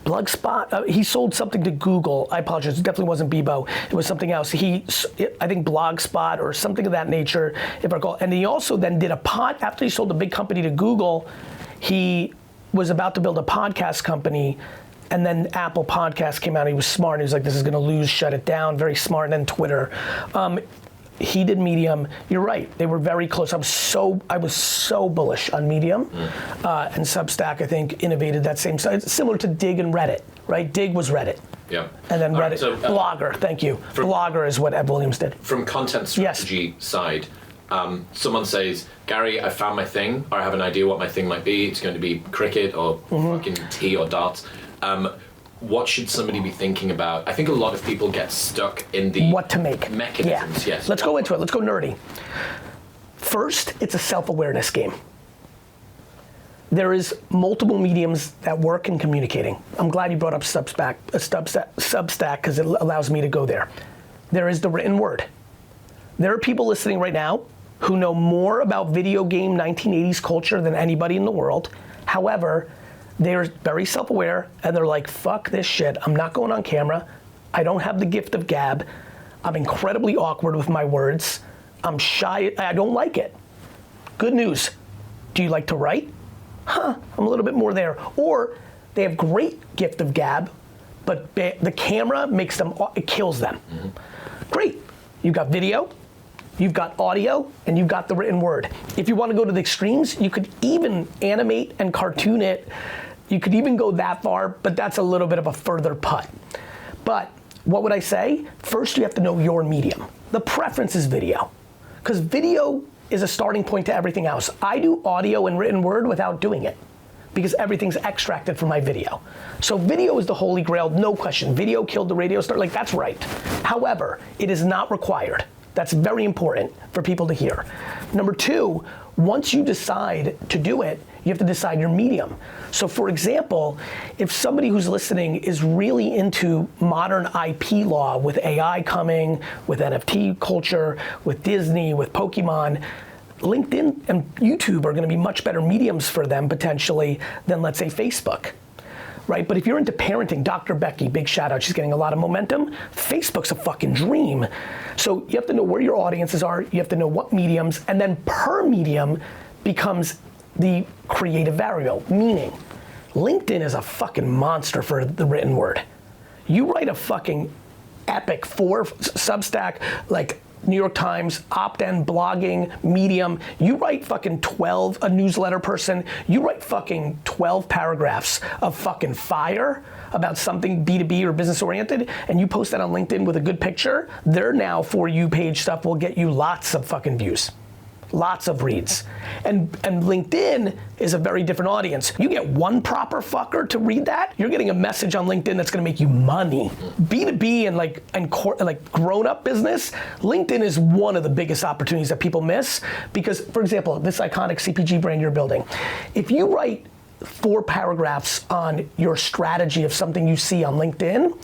[SPEAKER 1] Blogspot, he sold something to Google. I apologize, it definitely wasn't Bebo. It was something else. I think Blogspot or something of that nature, if I recall. And he also then did after he sold a big company to Google, he was about to build a podcast company, and then Apple Podcasts came out. He was smart. He was like, this is gonna lose, shut it down. Very smart. And then Twitter. He did Medium. You're right. They were very close. I was so bullish on Medium, and Substack. I think innovated that same side, similar to Dig and Reddit. Right? Dig was Reddit.
[SPEAKER 3] Yeah.
[SPEAKER 1] And then Reddit. Right, so, Blogger. Thank you. Blogger is what Eb Williams did.
[SPEAKER 3] From content strategy side, someone says, Gary, I found my thing, or I have an idea what my thing might be. It's going to be cricket or fucking tea or darts. What should somebody be thinking about? I think a lot of people get stuck in the
[SPEAKER 1] what to make
[SPEAKER 3] mechanisms.
[SPEAKER 1] Yeah.
[SPEAKER 3] Yes.
[SPEAKER 1] Let's go into it. Let's go nerdy. First, it's a self-awareness game. There is multiple mediums that work in communicating. I'm glad you brought up Substack because it allows me to go there. There is the written word. There are people listening right now who know more about video game 1980s culture than anybody in the world. However, they're very self-aware, and they're like, fuck this shit, I'm not going on camera, I don't have the gift of gab, I'm incredibly awkward with my words, I'm shy, I don't like it. Good news, do you like to write? I'm a little bit more there. Or they have great gift of gab, but the camera makes them, it kills them. Great, you've got video, you've got audio, and you've got the written word. If you want to go to the extremes, you could even animate and cartoon it. You could even go that far, but that's a little bit of a further putt. But what would I say? First, you have to know your medium. The preference is video, because video is a starting point to everything else. I do audio and written word without doing it, because everything's extracted from my video. So video is the holy grail, no question. Video killed the radio star, like that's right. However, it is not required. That's very important for people to hear. Number 2, once you decide to do it, you have to decide your medium. So for example, if somebody who's listening is really into modern IP law with AI coming, with NFT culture, with Disney, with Pokemon, LinkedIn and YouTube are gonna be much better mediums for them potentially than, let's say, Facebook. Right, but if you're into parenting, Dr. Becky, big shout out, she's getting a lot of momentum. Facebook's a fucking dream. So you have to know where your audiences are, you have to know what mediums, and then per medium becomes the creative variable, meaning LinkedIn is a fucking monster for the written word. You write a fucking epic for Substack, like New York Times, opt-in, blogging, Medium, you write fucking 12, a newsletter person, you write fucking 12 paragraphs of fucking fire about something B2B or business oriented, and you post that on LinkedIn with a good picture, their now For You page stuff will get you lots of fucking views. lots of reads. And LinkedIn is a very different audience. You get one proper fucker to read that, you're getting a message on LinkedIn that's gonna make you money. B2B and grown-up business, LinkedIn is one of the biggest opportunities that people miss because, for example, this iconic CPG brand you're building, if you write 4 paragraphs on your strategy of something you see on LinkedIn,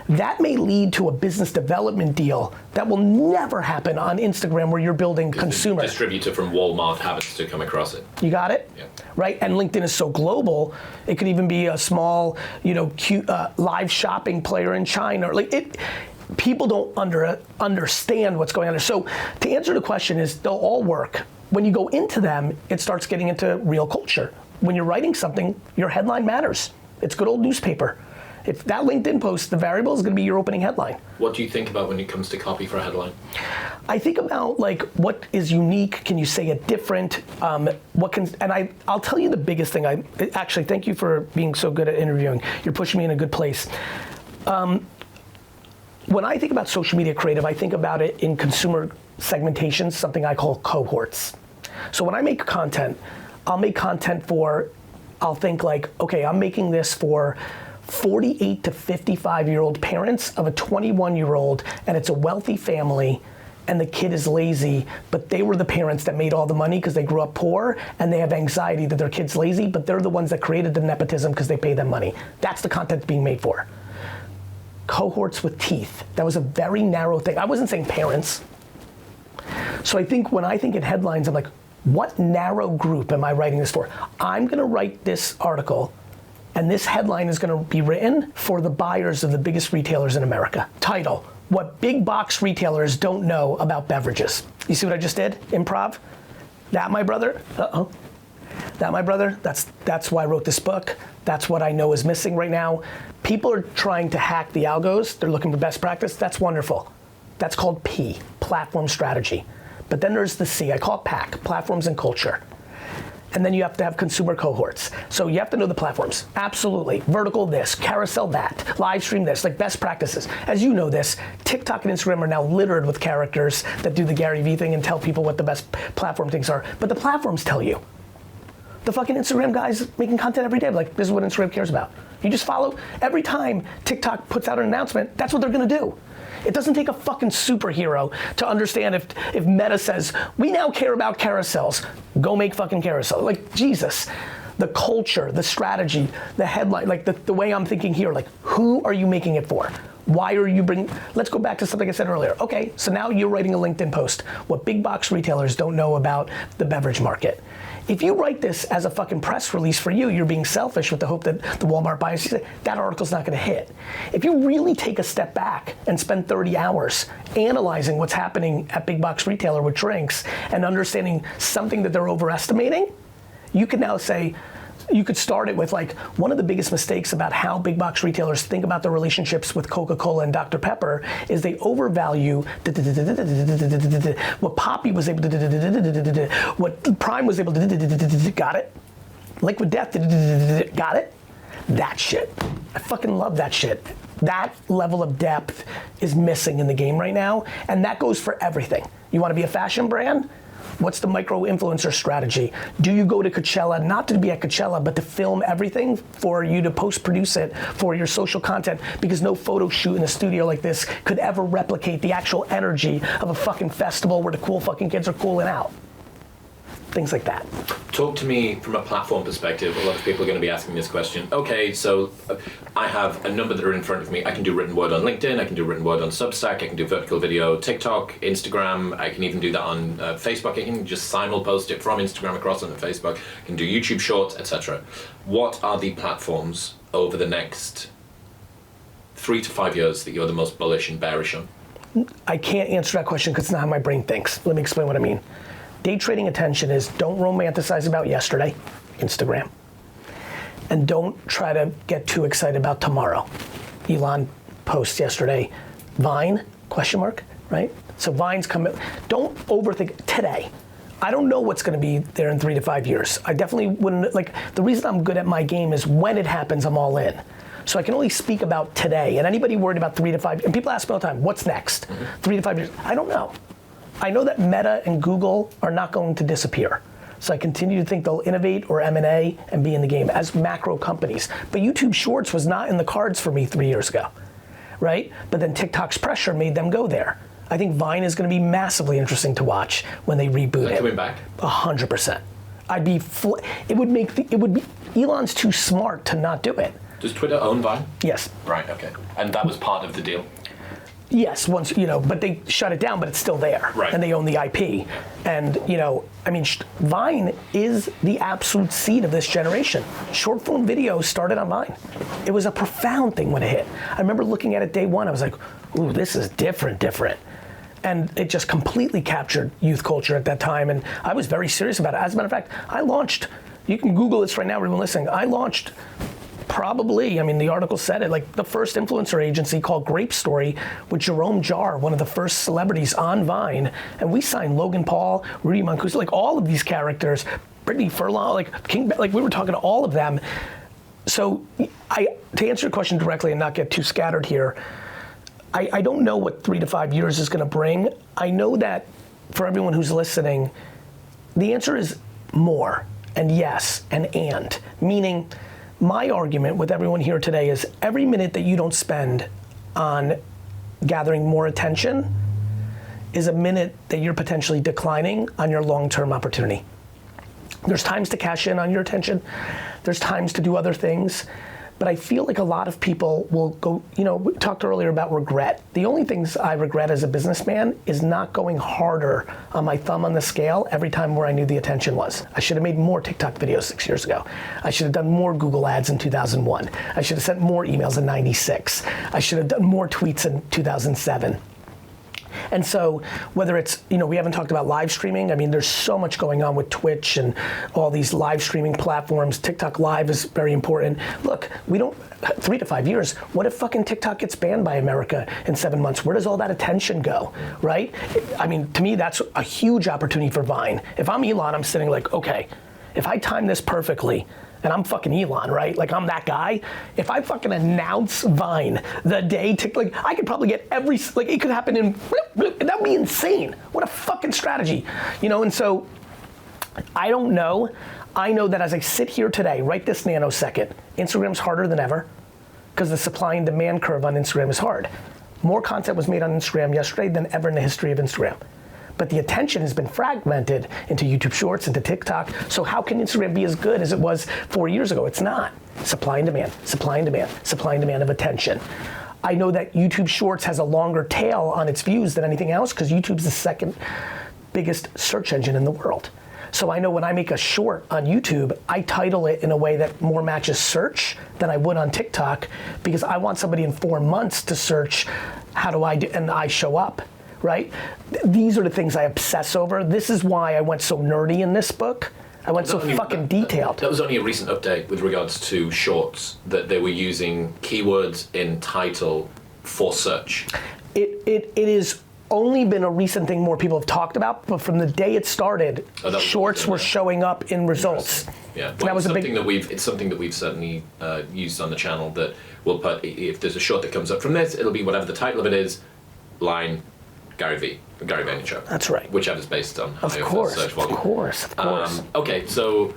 [SPEAKER 1] that may lead to a business development deal that will never happen on Instagram where you're building consumer.
[SPEAKER 3] The distributor from Walmart happens to come across it.
[SPEAKER 1] You got it?
[SPEAKER 3] Yeah.
[SPEAKER 1] Right, and LinkedIn is so global, it could even be a small, cute live shopping player in China. People don't understand what's going on there. So to answer the question is, they'll all work. When you go into them, it starts getting into real culture. When you're writing something, your headline matters. It's good old newspaper. If that LinkedIn post, the variable is going to be your opening headline.
[SPEAKER 3] What do you think about when it comes to copy for a headline?
[SPEAKER 1] I think about what is unique. Can you say it different? I'll tell you the biggest thing. Actually, thank you for being so good at interviewing. You're pushing me in a good place. When I think about social media creative, I think about it in consumer segmentation, something I call cohorts. So when I make content, I'll make content I'll think okay, I'm making this for 48 to 55-year-old parents of a 21-year-old, and it's a wealthy family, and the kid is lazy, but they were the parents that made all the money because they grew up poor, and they have anxiety that their kid's lazy, but they're the ones that created the nepotism because they pay them money. That's the content being made for. Cohorts with teeth. That was a very narrow thing. I wasn't saying parents. So I think when I think in headlines, I'm like, what narrow group am I writing this for? I'm gonna write this article, and this headline is gonna be written for the buyers of the biggest retailers in America. Title, what big box retailers don't know about beverages. You see what I just did? Improv? That, my brother? Uh-oh. That, my brother? That's why I wrote this book. That's what I know is missing right now. People are trying to hack the algos. They're looking for best practice. That's wonderful. That's called P, platform strategy. But then there's the C, I call it PAC, platforms and culture. And then you have to have consumer cohorts. So you have to know the platforms, absolutely. Vertical this, carousel that, live stream this, best practices. As you know this, TikTok and Instagram are now littered with characters that do the GaryVee thing and tell people what the best platform things are. But the platforms tell you. The fucking Instagram guys making content every day, this is what Instagram cares about. You just follow, every time TikTok puts out an announcement, that's what they're gonna do. It doesn't take a fucking superhero to understand if Meta says, we now care about carousels, go make fucking carousel. Jesus, the culture, the strategy, the headline, the way I'm thinking here, who are you making it for? Why are you let's go back to something I said earlier. Okay, so now you're writing a LinkedIn post, what big box retailers don't know about the beverage market. If you write this as a fucking press release for you, you're being selfish with the hope that the Walmart buyers, that article's not gonna hit. If you really take a step back and spend 30 hours analyzing what's happening at big box retailer with drinks and understanding something that they're overestimating, you can now say, you could start it with one of the biggest mistakes about how big box retailers think about their relationships with Coca-Cola and Dr. Pepper is they overvalue what Poppy was able to, what Prime was able to, got it? Liquid Death, got it? That shit. I fucking love that shit. That level of depth is missing in the game right now, and that goes for everything. You wanna be a fashion brand? What's the micro-influencer strategy? Do you go to Coachella, not to be at Coachella, but to film everything for you to post-produce it for your social content, because no photo shoot in a studio like this could ever replicate the actual energy of a fucking festival where the cool fucking kids are cooling out. Things like that.
[SPEAKER 3] Talk to me from a platform perspective. A lot of people are going to be asking this question. Okay, so I have a number that are in front of me. I can do written word on LinkedIn, I can do written word on Substack, I can do vertical video, TikTok, Instagram, I can even do that on Facebook. I can just simul-post it from Instagram across onto Facebook. I can do YouTube Shorts, etc. What are the platforms over the next 3 to 5 years that you're the most bullish and bearish on?
[SPEAKER 1] I can't answer that question because it's not how my brain thinks. Let me explain what I mean. Day trading attention is don't romanticize about yesterday, Instagram, and don't try to get too excited about tomorrow. Elon posts yesterday, Vine, question mark, right? So Vine's coming, don't overthink today. I don't know what's gonna be there in 3 to 5 years. I definitely wouldn't, the reason I'm good at my game is when it happens, I'm all in. So I can only speak about today, and anybody worried about 3 to 5, and people ask me all the time, what's next? 3 to 5 years, I don't know. I know that Meta and Google are not going to disappear. So I continue to think they'll innovate or M&A and be in the game as macro companies. But YouTube Shorts was not in the cards for me 3 years ago, right? But then TikTok's pressure made them go there. I think Vine is going to be massively interesting to watch when they reboot it.
[SPEAKER 3] Coming back?
[SPEAKER 1] 100%. Elon's too smart to not do it.
[SPEAKER 3] Does Twitter own Vine?
[SPEAKER 1] Yes.
[SPEAKER 3] Right, okay. And that was part of the deal?
[SPEAKER 1] Yes, once, but they shut it down, but it's still there.
[SPEAKER 3] Right.
[SPEAKER 1] And they own the IP. And, Vine is the absolute seed of this generation. Short form video started on Vine. It was a profound thing when it hit. I remember looking at it day one, I was like, ooh, this is different. And it just completely captured youth culture at that time, and I was very serious about it. As a matter of fact, you can Google this right now, everyone listening, I launched probably, the article said it, like the first influencer agency called Grape Story with Jerome Jarre, one of the first celebrities on Vine, and we signed Logan Paul, Rudy Mancuso, like all of these characters, Brittany Furlan, we were talking to all of them. So to answer your question directly and not get too scattered here, I don't know what 3 to 5 years is gonna bring. I know that for everyone who's listening, the answer is more, and yes, and. Meaning, my argument with everyone here today is every minute that you don't spend on gathering more attention is a minute that you're potentially declining on your long-term opportunity. There's times to cash in on your attention. There's times to do other things. But I feel like a lot of people will go, we talked earlier about regret. The only things I regret as a businessman is not going harder on my thumb on the scale every time where I knew the attention was. I should have made more TikTok videos 6 years ago. I should have done more Google ads in 2001. I should have sent more emails in 96. I should have done more tweets in 2007. And so whether it's, we haven't talked about live streaming. There's so much going on with Twitch and all these live streaming platforms. TikTok Live is very important. Look, 3 to 5 years, what if fucking TikTok gets banned by America in 7 months? Where does all that attention go, right? To me, that's a huge opportunity for Vine. If I'm Elon, I'm sitting like, okay, if I time this perfectly, and I'm fucking Elon, right? Like I'm that guy. If I fucking announce Vine the day, I could probably get it could happen in, that would be insane. What a fucking strategy. And so, I don't know. I know that as I sit here today, right this nanosecond, Instagram's harder than ever because the supply and demand curve on Instagram is hard. More content was made on Instagram yesterday than ever in the history of Instagram. But the attention has been fragmented into YouTube Shorts, into TikTok. So how can Instagram be as good as it was 4 years ago? It's not. Supply and demand, supply and demand, supply and demand of attention. I know that YouTube Shorts has a longer tail on its views than anything else because YouTube's the second biggest search engine in the world. So I know when I make a short on YouTube, I title it in a way that more matches search than I would on TikTok because I want somebody in 4 months to search, how do I do, and I show up. Right? These are the things I obsess over. This is why I went so nerdy in this book. I went so fucking detailed.
[SPEAKER 3] That was only a recent update with regards to shorts, that they were using keywords in title for search.
[SPEAKER 1] It is only been a recent thing more people have talked about, but from the day it started, shorts were showing up in results.
[SPEAKER 3] Yeah, well, it's something that we've certainly used on the channel, that we'll put, if there's a short that comes up from this, it'll be whatever the title of it is, line, GaryVee, Gary Vaynerchuk.
[SPEAKER 1] That's right.
[SPEAKER 3] Whichever's based on
[SPEAKER 1] of course, search volume. Of course.
[SPEAKER 3] Okay, so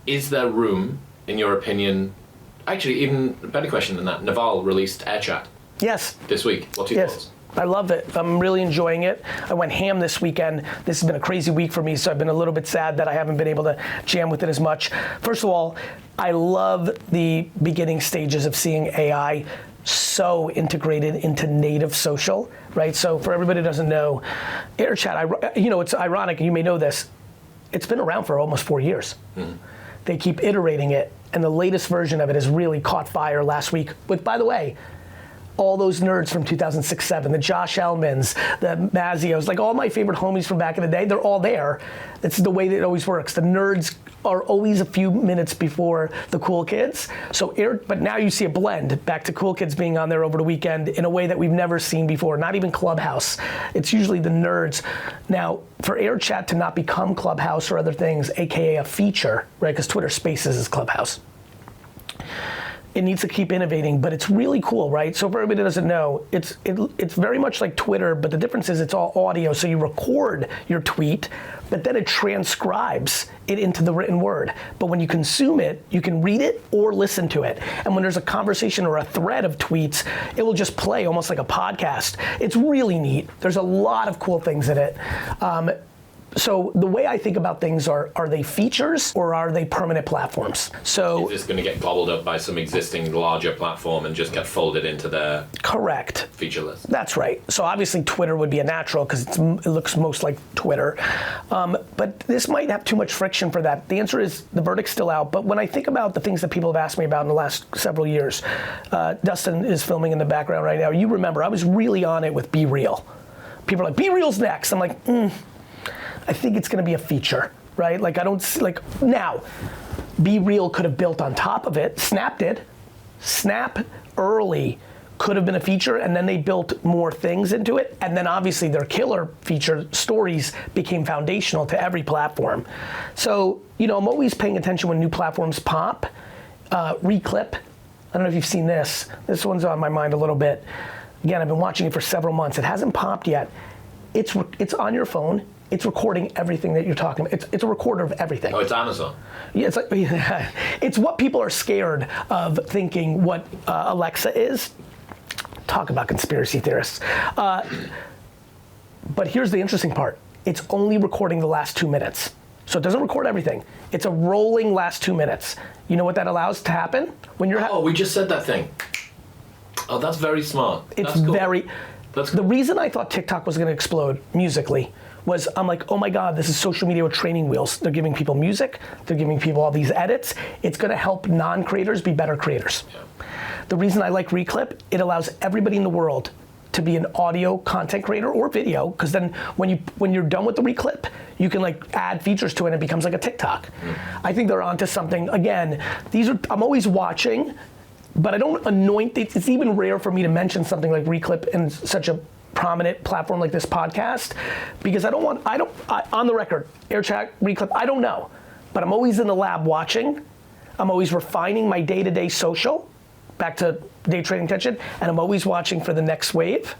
[SPEAKER 3] is there room, in your opinion, actually even a better question than that, Naval released AirChat.
[SPEAKER 1] Yes.
[SPEAKER 3] This week. What's your thoughts?
[SPEAKER 1] I love it. I'm really enjoying it. I went ham this weekend. This has been a crazy week for me, so I've been a little bit sad that I haven't been able to jam with it as much. First of all, I love the beginning stages of seeing AI so integrated into native social, right? So for everybody who doesn't know, AirChat, it's ironic, and you may know this, it's been around for almost 4 years. Mm-hmm. They keep iterating it, and the latest version of it has really caught fire last week with, by the way, all those nerds from 2006-07, the Josh Elmans, the Mazios, like all my favorite homies from back in the day, they're all there. It's the way that it always works. The nerds are always a few minutes before the cool kids. But now you see a blend back to cool kids being on there over the weekend in a way that we've never seen before, not even Clubhouse. It's usually the nerds. Now, for AirChat to not become Clubhouse or other things, AKA a feature, right, because Twitter Spaces is Clubhouse. It needs to keep innovating, but it's really cool, right? So for everybody that doesn't know, it's very much like Twitter, but the difference is it's all audio. So you record your tweet, but then it transcribes it into the written word. But when you consume it, you can read it or listen to it. And when there's a conversation or a thread of tweets, it will just play almost like a podcast. It's really neat. There's a lot of cool things in it. So the way I think about things are they features or are they permanent platforms? So
[SPEAKER 3] is this going to get gobbled up by some existing larger platform and just get folded into their
[SPEAKER 1] correct
[SPEAKER 3] feature list?
[SPEAKER 1] That's right. So obviously Twitter would be a natural because it looks most like Twitter. But this might have too much friction for that. The answer is the verdict's still out. But when I think about the things that people have asked me about in the last several years, Dustin is filming in the background right now. You remember, I was really on it with Be Real. People are like, Be Real's next. I'm like, I think it's going to be a feature, right? Like I don't see, like now, Be Real could have built on top of it. Snap did. Snap early could have been a feature, and then they built more things into it, and then obviously their killer feature, stories, became foundational to every platform. So, you know, I'm always paying attention when new platforms pop. Reclip, I don't know if you've seen this. This one's on my mind a little bit. Again, I've been watching it for several months. It hasn't popped yet. It's on your phone. It's recording everything that you're talking about. It's a recorder of everything.
[SPEAKER 3] Oh, it's Amazon.
[SPEAKER 1] Yeah, it's like, it's what people are scared of thinking what Alexa is. Talk about conspiracy theorists. But here's the interesting part. It's only recording the last 2 minutes. So it doesn't record everything. It's a rolling last 2 minutes. You know what that allows to happen? When you're
[SPEAKER 3] we just said that thing. Oh, that's very smart.
[SPEAKER 1] It's
[SPEAKER 3] that's cool.
[SPEAKER 1] That's cool. The reason I thought TikTok was gonna explode musically was I'm like, oh my God, this is social media with training wheels. They're giving people music, they're giving people all these edits. It's gonna help non-creators be better creators. Yeah. The reason I like Reclip, it allows everybody in the world to be an audio content creator or video, because then when you're done with the Reclip, you can like add features to it and it becomes like a TikTok. I think they're onto something. Again, I'm always watching, but I don't anoint it. It's even rare for me to mention something like Reclip in such a prominent platform like this podcast, because on the record, AirChat, Reclip, I don't know, but I'm always in the lab watching. I'm always refining my day-to-day social, back to day trading attention, and I'm always watching for the next wave.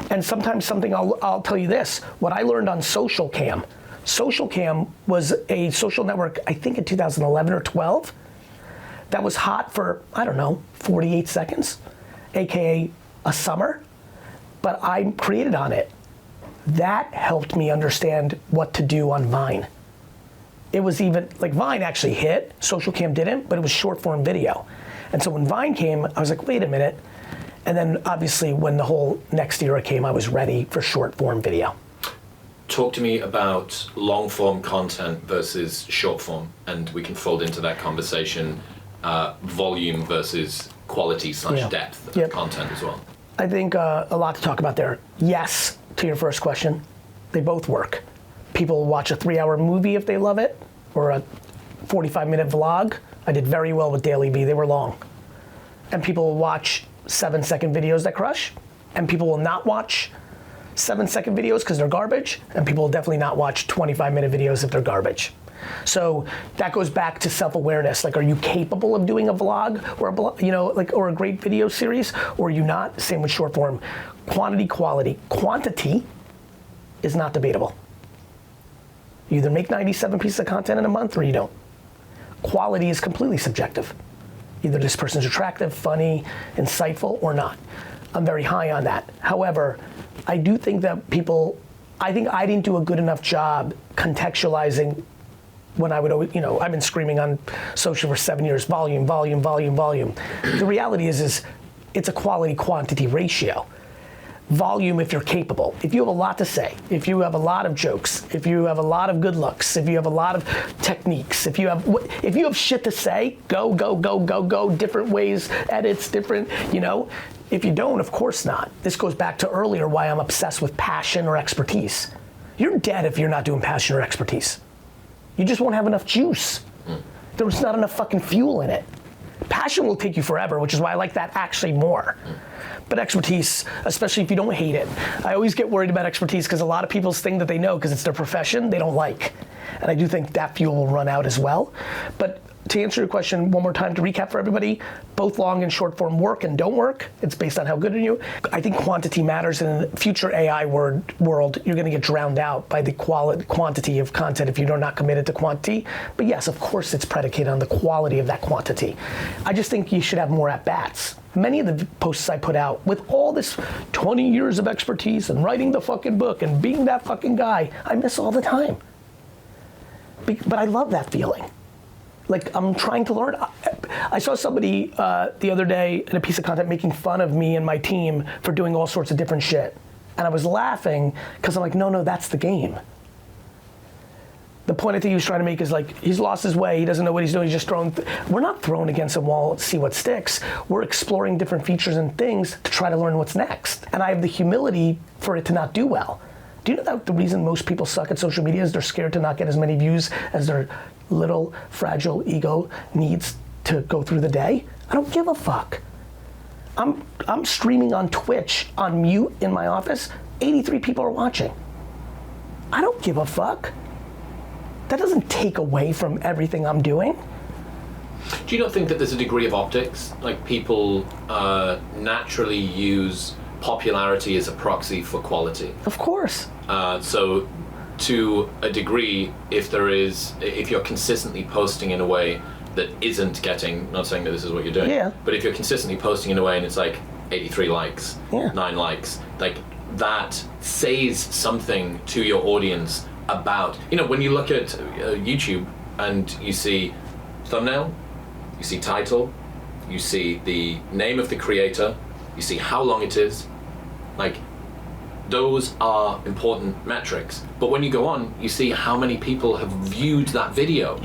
[SPEAKER 1] And sometimes something, I'll tell you this, what I learned on Social Cam was a social network, I think in 2011 or 12, that was hot for, I don't know, 48 seconds, AKA a summer. But I created on it. That helped me understand what to do on Vine. It was even, like Vine actually hit, Social Cam didn't, but it was short form video. And so when Vine came, I was like, wait a minute. And then obviously when the whole next era came, I was ready for short form video.
[SPEAKER 3] Talk to me about long form content versus short form, and we can fold into that conversation volume versus quality / depth of content as well.
[SPEAKER 1] I think a lot to talk about there. Yes, to your first question, they both work. People watch a 3-hour movie if they love it, or a 45-minute vlog. I did very well with DailyVee, they were long. And people will watch 7-second videos that crush, and people will not watch 7-second videos because they're garbage, and people will definitely not watch 25-minute videos if they're garbage. So that goes back to self-awareness. Like, are you capable of doing a vlog or a great video series, or are you not? Same with short form. Quantity, quality. Quantity is not debatable. You either make 97 pieces of content in a month or you don't. Quality is completely subjective. Either this person's attractive, funny, insightful, or not. I'm very high on that. However, I do think that I didn't do a good enough job contextualizing when I would always, I've been screaming on social for 7 years, volume, volume, volume, volume. The reality is it's a quality quantity ratio. Volume if you're capable. If you have a lot to say, if you have a lot of jokes, if you have a lot of good looks, if you have a lot of techniques, if you have shit to say, go, go, go, go, go, different ways, edits, different, If you don't, of course not. This goes back to earlier why I'm obsessed with passion or expertise. You're dead if you're not doing passion or expertise. You just won't have enough juice. There's not enough fucking fuel in it. Passion will take you forever, which is why I like that actually more. But expertise, especially if you don't hate it. I always get worried about expertise because a lot of people's thing that they know because it's their profession, they don't like. And I do think that fuel will run out as well. But to answer your question one more time, to recap for everybody, both long and short form work and don't work. It's based on how good are you. I think quantity matters. In the future AI world, you're going to get drowned out by the quantity of content if you're not committed to quantity. But yes, of course it's predicated on the quality of that quantity. I just think you should have more at-bats. Many of the posts I put out, with all this 20 years of expertise and writing the fucking book and being that fucking guy, I miss all the time. But I love that feeling. Like, I'm trying to learn. I saw somebody the other day in a piece of content making fun of me and my team for doing all sorts of different shit. And I was laughing because I'm like, no, that's the game. The point I think he was trying to make is like, he's lost his way, he doesn't know what he's doing, he's just throwing. We're not throwing against a wall to see what sticks. We're exploring different features and things to try to learn what's next. And I have the humility for it to not do well. Do you know that the reason most people suck at social media is they're scared to not get as many views as their little fragile ego needs to go through the day? I don't give a fuck. I'm streaming on Twitch on mute in my office. 83 people are watching. I don't give a fuck. That doesn't take away from everything I'm doing.
[SPEAKER 3] Do you not think that there's a degree of optics? Like, people naturally use popularity as a proxy for quality.
[SPEAKER 1] Of course.
[SPEAKER 3] So to a degree, if you're consistently posting in a way that isn't getting, not saying that this is what you're doing,
[SPEAKER 1] yeah,
[SPEAKER 3] but if you're consistently posting in a way and it's like 83 likes,
[SPEAKER 1] yeah,
[SPEAKER 3] 9 likes, like that says something to your audience about, when you look at YouTube and you see thumbnail, you see title, you see the name of the creator, you see how long it is, like, those are important metrics. But when you go on, you see how many people have viewed that video.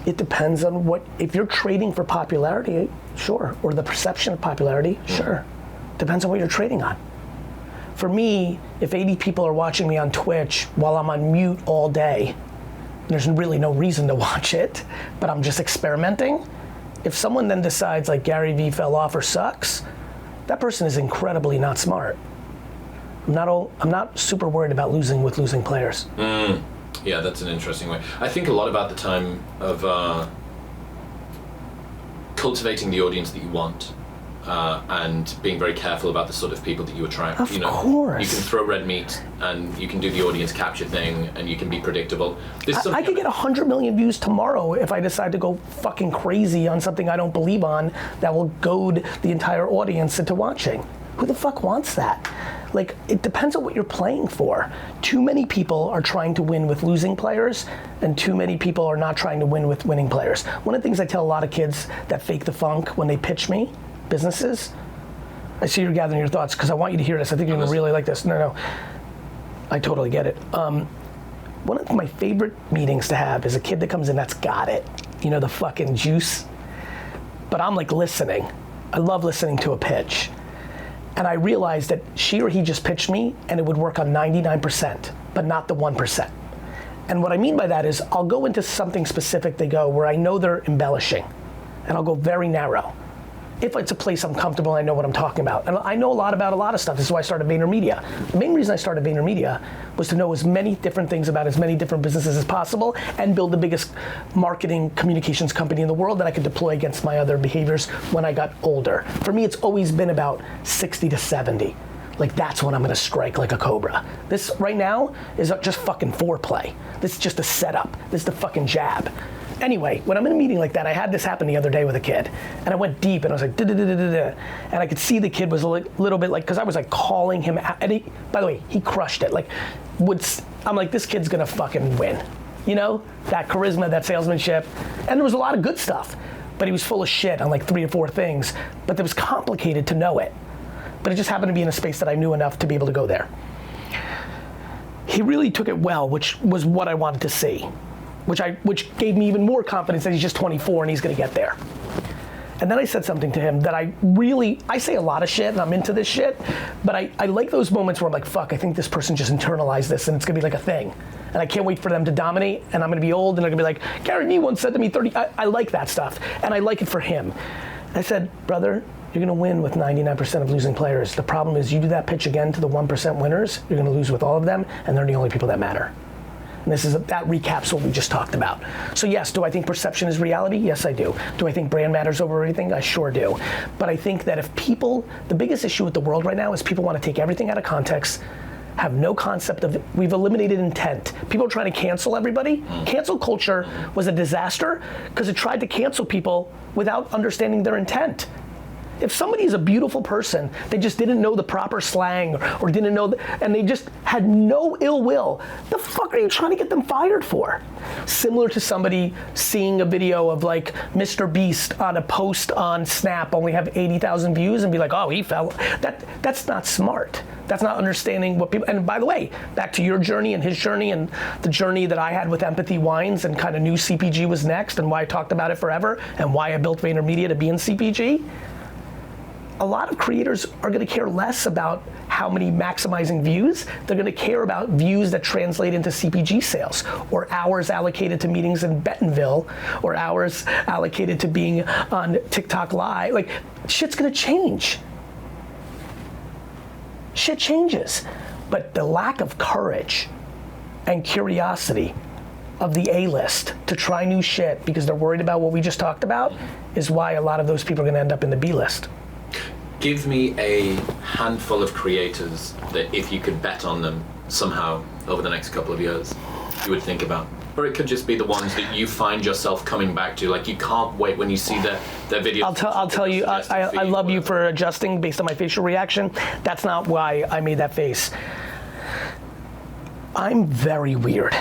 [SPEAKER 1] It depends on if you're trading for popularity, sure, or the perception of popularity, sure. Depends on what you're trading on. For me, if 80 people are watching me on Twitch while I'm on mute all day, there's really no reason to watch it, but I'm just experimenting. If someone then decides like GaryVee fell off or sucks, that person is incredibly not smart. I'm not super worried about losing with losing players.
[SPEAKER 3] Yeah, that's an interesting way. I think a lot about the time of cultivating the audience that you want, and being very careful about the sort of people that you attract.
[SPEAKER 1] Of course.
[SPEAKER 3] You can throw red meat, and you can do the audience capture thing, and you can be predictable.
[SPEAKER 1] I could get 100 million views tomorrow if I decide to go fucking crazy on something I don't believe on that will goad the entire audience into watching. Who the fuck wants that? Like, it depends on what you're playing for. Too many people are trying to win with losing players, and too many people are not trying to win with winning players. One of the things I tell a lot of kids that fake the funk when they pitch me, businesses, I see you're gathering your thoughts because I want you to hear this. I think you're gonna really like this. No, I totally get it. One of my favorite meetings to have is a kid that comes in that's got it. The fucking juice. But I'm like listening. I love listening to a pitch. And I realized that she or he just pitched me and it would work on 99%, but not the 1%. And what I mean by that is I'll go into something specific they go where I know they're embellishing, and I'll go very narrow. If it's a place I'm comfortable, I know what I'm talking about. And I know a lot about a lot of stuff. This is why I started VaynerMedia. The main reason I started VaynerMedia was to know as many different things about as many different businesses as possible and build the biggest marketing communications company in the world that I could deploy against my other behaviors when I got older. For me, it's always been about 60 to 70. Like, that's when I'm gonna strike like a cobra. This right now is just fucking foreplay. This is just a setup. This is the fucking jab. Anyway, when I'm in a meeting like that, I had this happen the other day with a kid, and I went deep, and I was like, da-da-da-da-da-da, and I could see the kid was a little bit like, because I was like calling him out, and by the way, he crushed it. Like, I'm like, this kid's gonna fucking win. That charisma, that salesmanship, and there was a lot of good stuff, but he was full of shit on like 3 or 4 things, but it was complicated to know it. But it just happened to be in a space that I knew enough to be able to go there. He really took it well, which was what I wanted to see. Which gave me even more confidence that he's just 24 and he's gonna get there. And then I said something to him that I say a lot of shit and I'm into this shit, but I like those moments where I'm like, fuck, I think this person just internalized this and it's gonna be like a thing. And I can't wait for them to dominate, and I'm gonna be old and they're gonna be like, GaryVee once said to me 30, I like that stuff, and I like it for him. I said, brother, you're gonna win with 99% of losing players. The problem is you do that pitch again to the 1% winners, you're gonna lose with all of them, and they're the only people that matter. And that recaps what we just talked about. So yes, do I think perception is reality? Yes, I do. Do I think brand matters over everything? I sure do. But I think that the biggest issue with the world right now is people want to take everything out of context, have no concept of, we've eliminated intent. People are trying to cancel everybody. Cancel culture was a disaster because it tried to cancel people without understanding their intent. If somebody is a beautiful person, they just didn't know the proper slang or didn't know, and they just had no ill will, the fuck are you trying to get them fired for? Similar to somebody seeing a video of like Mr. Beast on a post on Snap only have 80,000 views and be like, oh, he fell. That's not smart. That's not understanding what people, and by the way, back to your journey and his journey and the journey that I had with Empathy Wines and kind of knew CPG was next and why I talked about it forever and why I built VaynerMedia to be in CPG. A lot of creators are going to care less about how many maximizing views. They're going to care about views that translate into CPG sales, or hours allocated to meetings in Bentonville, or hours allocated to being on TikTok Live. Like, shit's going to change. Shit changes. But the lack of courage and curiosity of the A-list to try new shit because they're worried about what we just talked about is why a lot of those people are going to end up in the B-list.
[SPEAKER 3] Give me a handful of creators that if you could bet on them somehow over the next couple of years, you would think about. Or it could just be the ones that you find yourself coming back to, like you can't wait when you see their videos.
[SPEAKER 1] I'll tell you, I love you for adjusting based on my facial reaction. That's not why I made that face. I'm very weird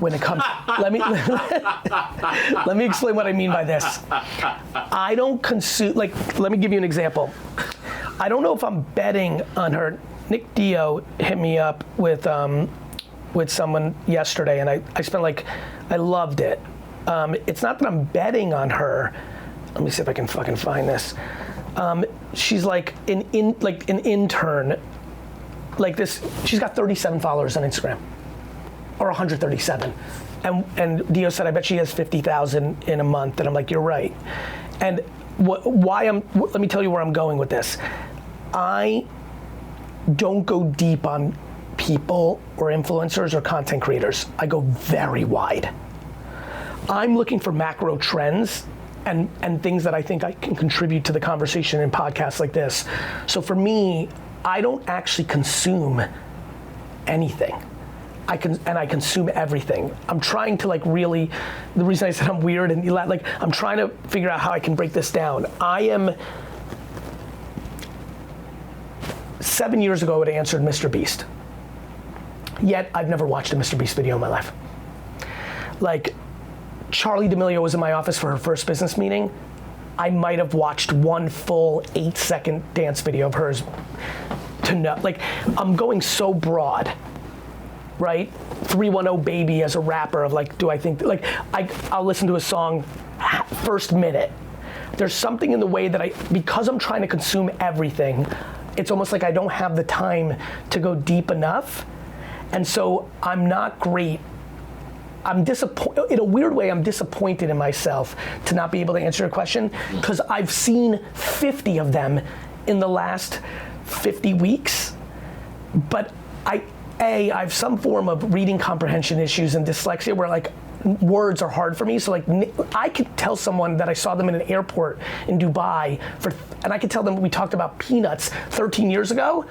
[SPEAKER 1] when it comes, let me explain what I mean by this. I don't consume, like, let me give you an example. I don't know if I'm betting on her. Nick Dio hit me up with someone yesterday, and I spent I loved it. It's not that I'm betting on her. Let me see if I can fucking find this. She's like an intern, like this. She's got 37 followers on Instagram, or 137, and Dio said, I bet she has 50,000 in a month, and I'm like, you're right. And let me tell you where I'm going with this. I don't go deep on people or influencers or content creators. I go very wide. I'm looking for macro trends and things that I think I can contribute to the conversation in podcasts like this. So for me, I don't actually consume anything. I consume everything. I'm trying to really, the reason I said I'm weird and I'm trying to figure out how I can break this down. 7 years ago, I would have answered Mr. Beast. Yet, I've never watched a Mr. Beast video in my life. Like, Charlie D'Amelio was in my office for her first business meeting. I might have watched one full 8-second dance video of hers to know. I'm going so broad, right? 310 Baby as a rapper of do I think, I'll listen to a song first minute. There's something in the way that because I'm trying to consume everything, it's almost like I don't have the time to go deep enough. And so I'm not great. I'm disappointed, in a weird way, I'm disappointed in myself to not be able to answer your question, because I've seen 50 of them in the last 50 weeks. But I have some form of reading comprehension issues and dyslexia where words are hard for me. So I could tell someone that I saw them in an airport in Dubai and I could tell them we talked about peanuts 13 years ago,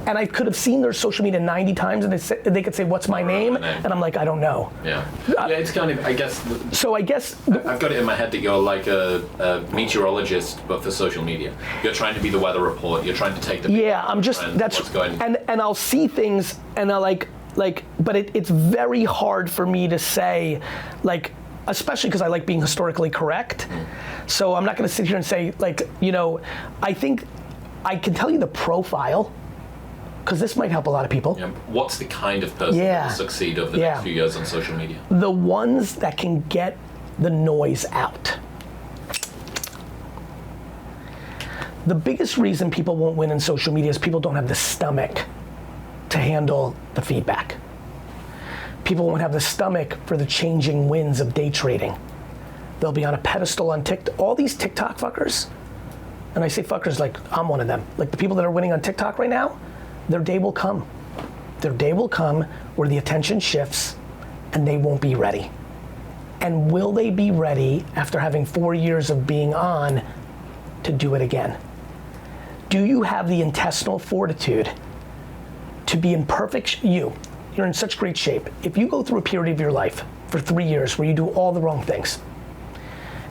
[SPEAKER 1] and I could have seen their social media 90 times and they could say, what's my name? And I'm like, I don't know.
[SPEAKER 3] Yeah, it's kind of, I guess.
[SPEAKER 1] So I guess.
[SPEAKER 3] I've got it in my head that you're like a meteorologist, but for social media. You're trying to be the weather report. You're trying to take the.
[SPEAKER 1] Yeah, I'm just, that's, what's going. And I'll see things and I'll but it's very hard for me to say, especially because I like being historically correct. So I'm not going to sit here and say, I think I can tell you the profile, because this might help a lot of people.
[SPEAKER 3] Yeah. What's the kind of person that will succeed over the next few years on social media?
[SPEAKER 1] The ones that can get the noise out. The biggest reason people won't win in social media is people don't have the stomach to handle the feedback. People won't have the stomach for the changing winds of day trading. They'll be on a pedestal on TikTok. All these TikTok fuckers, and I say fuckers like I'm one of them, the people that are winning on TikTok right now, their day will come. Their day will come where the attention shifts and they won't be ready. And will they be ready after having 4 years of being on to do it again? Do you have the intestinal fortitude to be in perfect, you're in such great shape. If you go through a period of your life for 3 years where you do all the wrong things,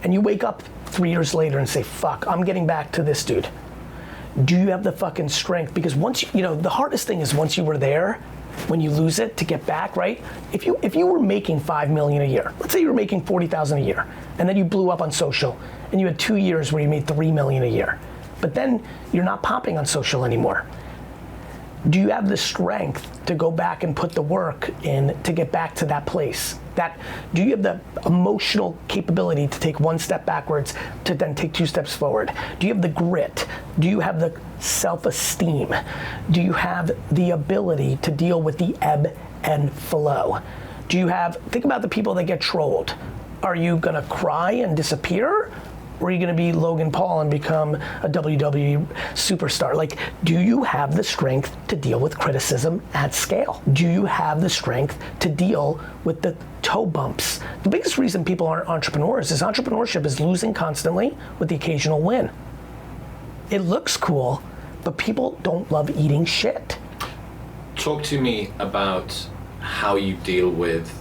[SPEAKER 1] and you wake up 3 years later and say, fuck, I'm getting back to this dude. Do you have the fucking strength? Because once, the hardest thing is once you were there, when you lose it, to get back, right? If you were making 5 million a year, let's say you were making 40,000 a year, and then you blew up on social, and you had 2 years where you made 3 million a year, but then you're not popping on social anymore. Do you have the strength to go back and put the work in to get back to that place? Do you have the emotional capability to take 1 step backwards to then take 2 steps forward? Do you have the grit? Do you have the self-esteem? Do you have the ability to deal with the ebb and flow? Think about the people that get trolled. Are you gonna cry and disappear? Or are you gonna be Logan Paul and become a WWE superstar? Do you have the strength to deal with criticism at scale? Do you have the strength to deal with the toe bumps? The biggest reason people aren't entrepreneurs is entrepreneurship is losing constantly with the occasional win. It looks cool, but people don't love eating shit.
[SPEAKER 3] Talk to me about how you deal with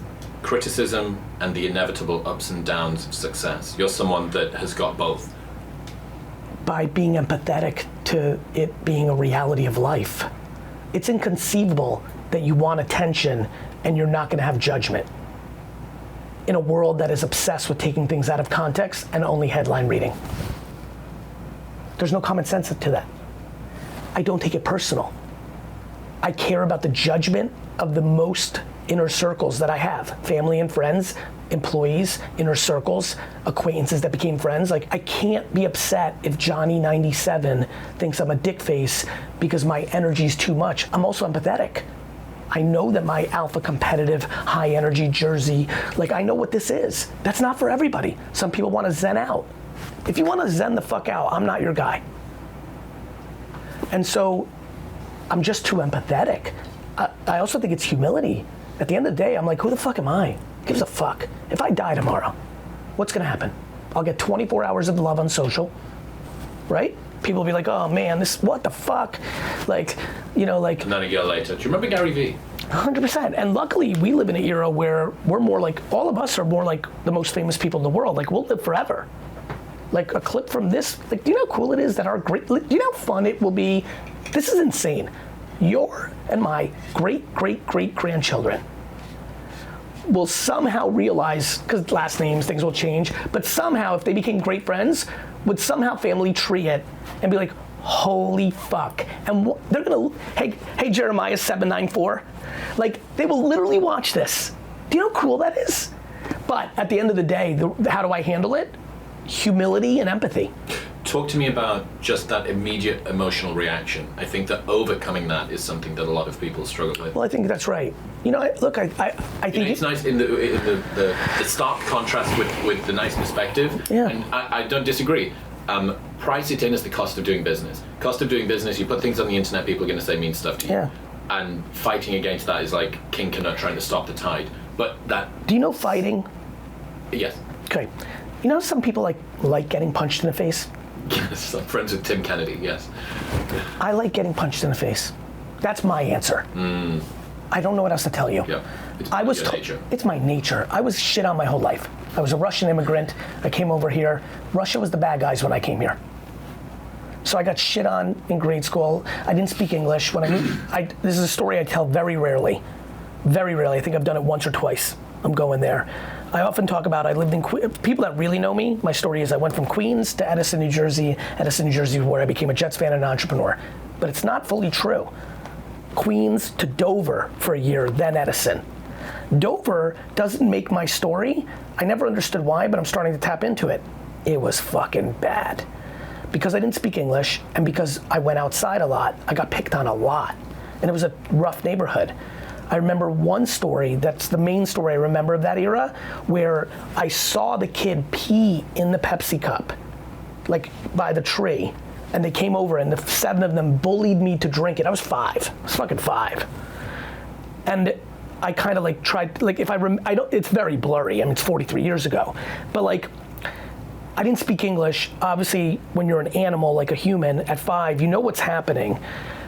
[SPEAKER 3] criticism and the inevitable ups and downs of success. You're someone that has got both.
[SPEAKER 1] By being empathetic to it being a reality of life. It's inconceivable that you want attention and you're not gonna have judgment in a world that is obsessed with taking things out of context and only headline reading. There's no common sense to that. I don't take it personal. I care about the judgment of the most inner circles that I have, family and friends, employees, inner circles, acquaintances that became friends. I can't be upset if Johnny 97 thinks I'm a dick face because my energy's too much. I'm also empathetic. I know that my alpha competitive, high energy Jersey, I know what this is. That's not for everybody. Some people wanna zen out. If you wanna zen the fuck out, I'm not your guy. And so, I'm just too empathetic. I also think it's humility. At the end of the day, I'm like, who the fuck am I? Who gives a fuck? If I die tomorrow, what's gonna happen? I'll get 24 hours of love on social, right? People will be like, oh man, what the fuck?
[SPEAKER 3] And then a year later, do you remember GaryVee?
[SPEAKER 1] 100%, and luckily we live in an era where we're more all of us are more like the most famous people in the world. We'll live forever. A clip from this, do you know how cool it is that do you know how fun it will be? This is insane. Your and my great-great-great-grandchildren will somehow realize, because last names, things will change, but somehow if they became great friends, would somehow family tree it and be like, holy fuck. And they're gonna, hey Jeremiah 794, they will literally watch this. Do you know how cool that is? But at the end of the day, how do I handle it? Humility and empathy.
[SPEAKER 3] Talk to me about just that immediate emotional reaction. I think that overcoming that is something that a lot of people struggle with.
[SPEAKER 1] Well, I think that's right. I think
[SPEAKER 3] it's nice in the stark contrast with the nice perspective.
[SPEAKER 1] Yeah.
[SPEAKER 3] And I don't disagree. Price it in as the cost of doing business. Cost of doing business, you put things on the internet, people are going to say mean stuff to you.
[SPEAKER 1] Yeah.
[SPEAKER 3] And fighting against that is like King Canute trying to stop the tide. But that...
[SPEAKER 1] Do you know fighting?
[SPEAKER 3] Yes.
[SPEAKER 1] Okay. You know some people like getting punched in the face?
[SPEAKER 3] Yes, I'm friends with Tim Kennedy, yes.
[SPEAKER 1] I like getting punched in the face. That's my answer. I don't know what else to tell you.
[SPEAKER 3] Yeah, it's your nature.
[SPEAKER 1] It's my nature. I was shit on my whole life. I was a Russian immigrant. I came over here. Russia was the bad guys when I came here. So I got shit on in grade school. I didn't speak English. This is a story I tell very rarely. Very rarely. I think I've done it once or twice. I'm going there. I often talk about I lived in people that really know me. My story is I went from Queens to Edison, New Jersey. Edison, New Jersey, where I became a Jets fan and an entrepreneur. But it's not fully true. Queens to Dover for a year, then Edison. Dover doesn't make my story. I never understood why, but I'm starting to tap into it. It was fucking bad. Because I didn't speak English and because I went outside a lot, I got picked on a lot. And it was a rough neighborhood. I remember one story, that's the main story I remember of that era, where I saw the kid pee in the Pepsi cup, by the tree, and they came over and the 7 of them bullied me to drink it. I was 5, I was fucking 5. And I kind of like tried, like if I don't, it's very blurry. I mean, it's 43 years ago, but like, I didn't speak English. Obviously, when you're an animal, like a human, at 5, you know what's happening.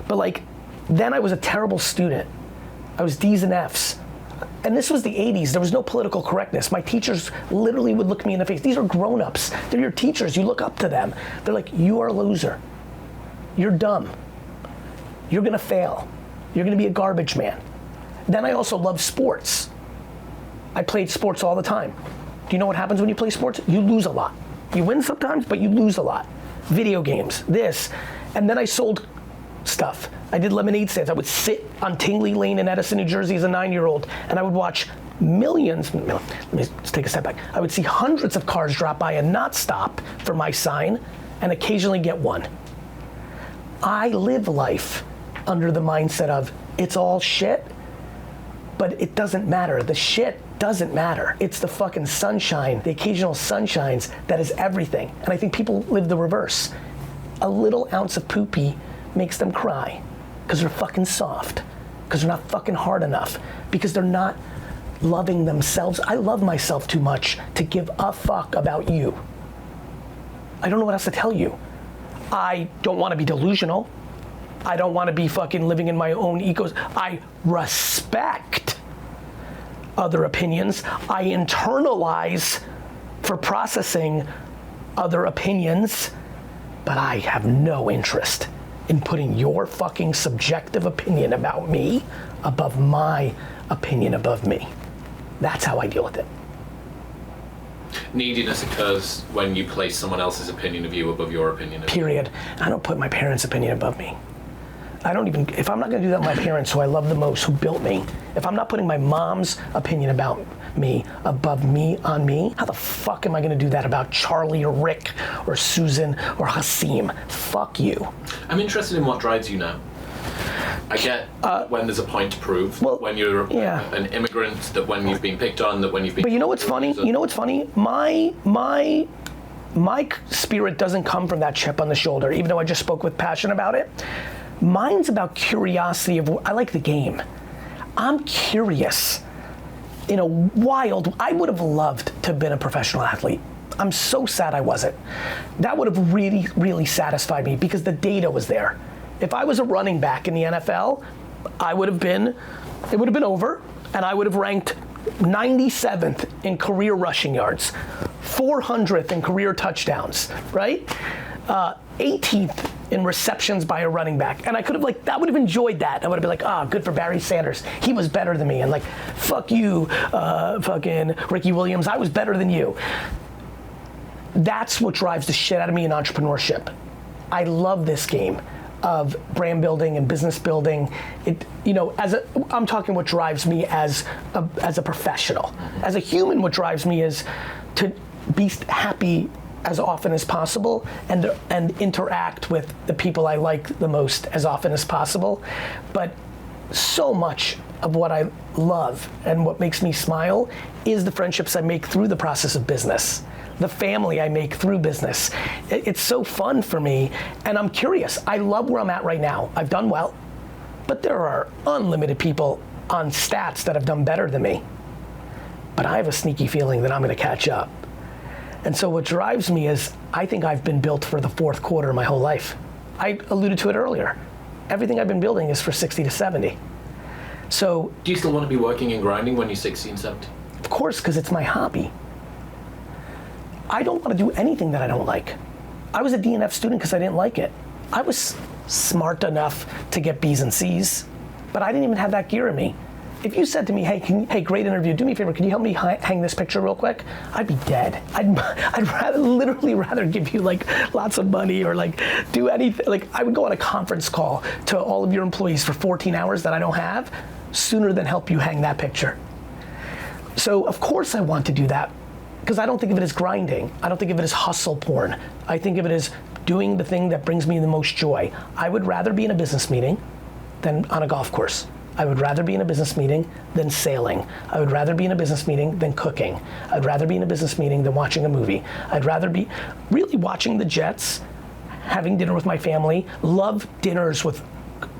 [SPEAKER 1] But like, then I was a terrible student. I was D's and F's. And this was the 80s. There was no political correctness. My teachers literally would look me in the face. These are grown-ups. They're your teachers. You look up to them. They're like, you are a loser. You're dumb. You're gonna fail. You're gonna be a garbage man. Then I also love sports. I played sports all the time. Do you know what happens when you play sports? You lose a lot. You win sometimes, but you lose a lot. Video games, this. And then I sold stuff. I did lemonade stands. I would sit on Tingley Lane in Edison, New Jersey as a 9-year-old, and I would watch millions, let me just take a step back. I would see hundreds of cars drop by and not stop for my sign, and occasionally get one. I live life under the mindset of, it's all shit, but it doesn't matter. The shit doesn't matter. It's the fucking sunshine, the occasional sunshines, that is everything. And I think people live the reverse. A little ounce of poopy makes them cry, because they're fucking soft, because they're not fucking hard enough, because they're not loving themselves. I love myself too much to give a fuck about you. I don't know what else to tell you. I don't want to be delusional. I don't want to be fucking living in my own ecos. I respect other opinions. I internalize for processing other opinions, but I have no interest in putting your fucking subjective opinion about me above my opinion above me. That's how I deal with it.
[SPEAKER 3] Neediness occurs when you place someone else's opinion of you above your opinion of you.
[SPEAKER 1] Period. I don't put my parents' opinion above me. I don't even, if I'm not gonna do that with my parents, who I love the most, who built me, if I'm not putting my mom's opinion about me above me on me, how the fuck am I gonna do that about Charlie or Rick or Susan or Hasim? Fuck you.
[SPEAKER 3] I'm interested in what drives you now. I get when there's a point to prove,
[SPEAKER 1] well,
[SPEAKER 3] when you're an immigrant, that when you've been picked on, that when you've been...
[SPEAKER 1] But you know what's funny? You know what's funny? My spirit doesn't come from that chip on the shoulder, even though I just spoke with passion about it. Mine's about curiosity of, I like the game. I'm curious. In a wild, I would have loved to have been a professional athlete. I'm so sad I wasn't. That would have really, really satisfied me, because the data was there. If I was a running back in the NFL, it would have been over, and I would have ranked 97th in career rushing yards, 400th in career touchdowns, right? 18th in receptions by a running back. And I could have I would have enjoyed that. I would have been like, ah, good for Barry Sanders. He was better than me. And like, fuck you, fucking Ricky Williams, I was better than you. That's what drives the shit out of me in entrepreneurship. I love this game of brand building and business building. I'm talking what drives me as a professional. As a human, what drives me is to be happy as often as possible and interact with the people I like the most as often as possible. But so much of what I love and what makes me smile is the friendships I make through the process of business, the family I make through business. It's so fun for me, and I'm curious. I love where I'm at right now. I've done well, but there are unlimited people on stats that have done better than me. But I have a sneaky feeling that I'm gonna catch up. And so what drives me is, I think I've been built for the fourth quarter my whole life. I alluded to it earlier. Everything I've been building is for 60 to 70. So.
[SPEAKER 3] Do you still want to be working and grinding when you're 60 and 70?
[SPEAKER 1] Of course, because it's my hobby. I don't want to do anything that I don't like. I was a D&F student because I didn't like it. I was smart enough to get B's and C's, but I didn't even have that gear in me. If you said to me, hey, great interview, do me a favor, can you help me hang this picture real quick? I'd be dead. I'd literally rather give you lots of money or do anything. I would go on a conference call to all of your employees for 14 hours that I don't have, sooner than help you hang that picture. So of course I want to do that, because I don't think of it as grinding. I don't think of it as hustle porn. I think of it as doing the thing that brings me the most joy. I would rather be in a business meeting than on a golf course. I would rather be in a business meeting than sailing. I would rather be in a business meeting than cooking. I'd rather be in a business meeting than watching a movie. I'd rather be really watching the Jets, having dinner with my family, love dinners with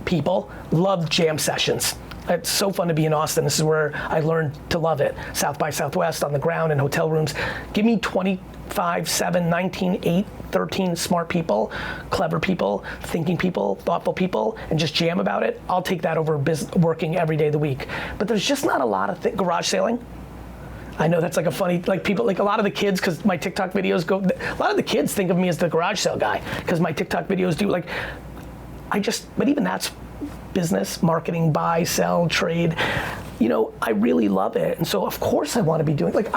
[SPEAKER 1] people, love jam sessions. It's so fun to be in Austin. This is where I learned to love it. South by Southwest, on the ground, in hotel rooms. Give me 25, 7, 19, 8, 13 smart people, clever people, thinking people, thoughtful people, and just jam about it. I'll take that over working every day of the week. But there's just not a lot of garage sailing. I know that's like a funny, like people, like a lot of the kids, because my TikTok videos a lot of the kids think of me as the garage sale guy, because my TikTok videos do like, but even that's business, marketing, buy, sell, trade. You know, I really love it. And so of course I want to be doing, like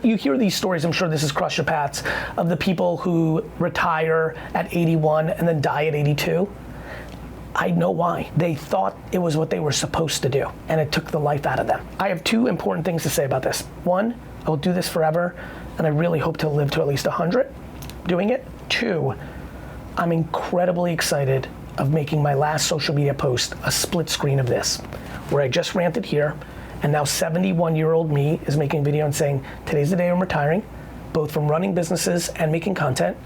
[SPEAKER 1] you hear these stories, I'm sure this has crossed your paths, of the people who retire at 81 and then die at 82. I know why. They thought it was what they were supposed to do, and it took the life out of them. I have two important things to say about this. One, I will do this forever, and I really hope to live to at least 100 doing it. Two, I'm incredibly excited of making my last social media post a split screen of this, where I just ranted here, and now 71-year-old me is making a video and saying, today's the day I'm retiring, both from running businesses and making content.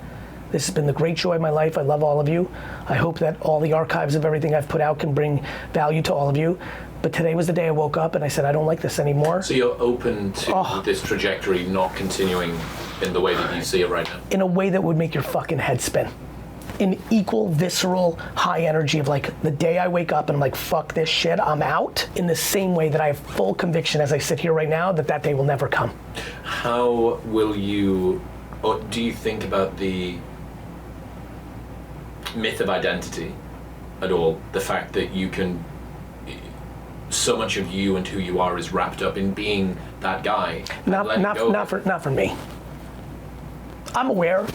[SPEAKER 1] This has been the great joy of my life. I love all of you. I hope that all the archives of everything I've put out can bring value to all of you. But today was the day I woke up and I said, I don't like this anymore.
[SPEAKER 3] So you're open to this trajectory not continuing in the way that you see it right now?
[SPEAKER 1] In a way that would make your fucking head spin. In equal, visceral, high energy of like, the day I wake up and I'm like, fuck this shit, I'm out. In the same way that I have full conviction as I sit here right now that day will never come.
[SPEAKER 3] How will you, or do you think about the myth of identity at all? The fact that you can, so much of you and who you are is wrapped up in being that guy.
[SPEAKER 1] Not for me. I'm aware,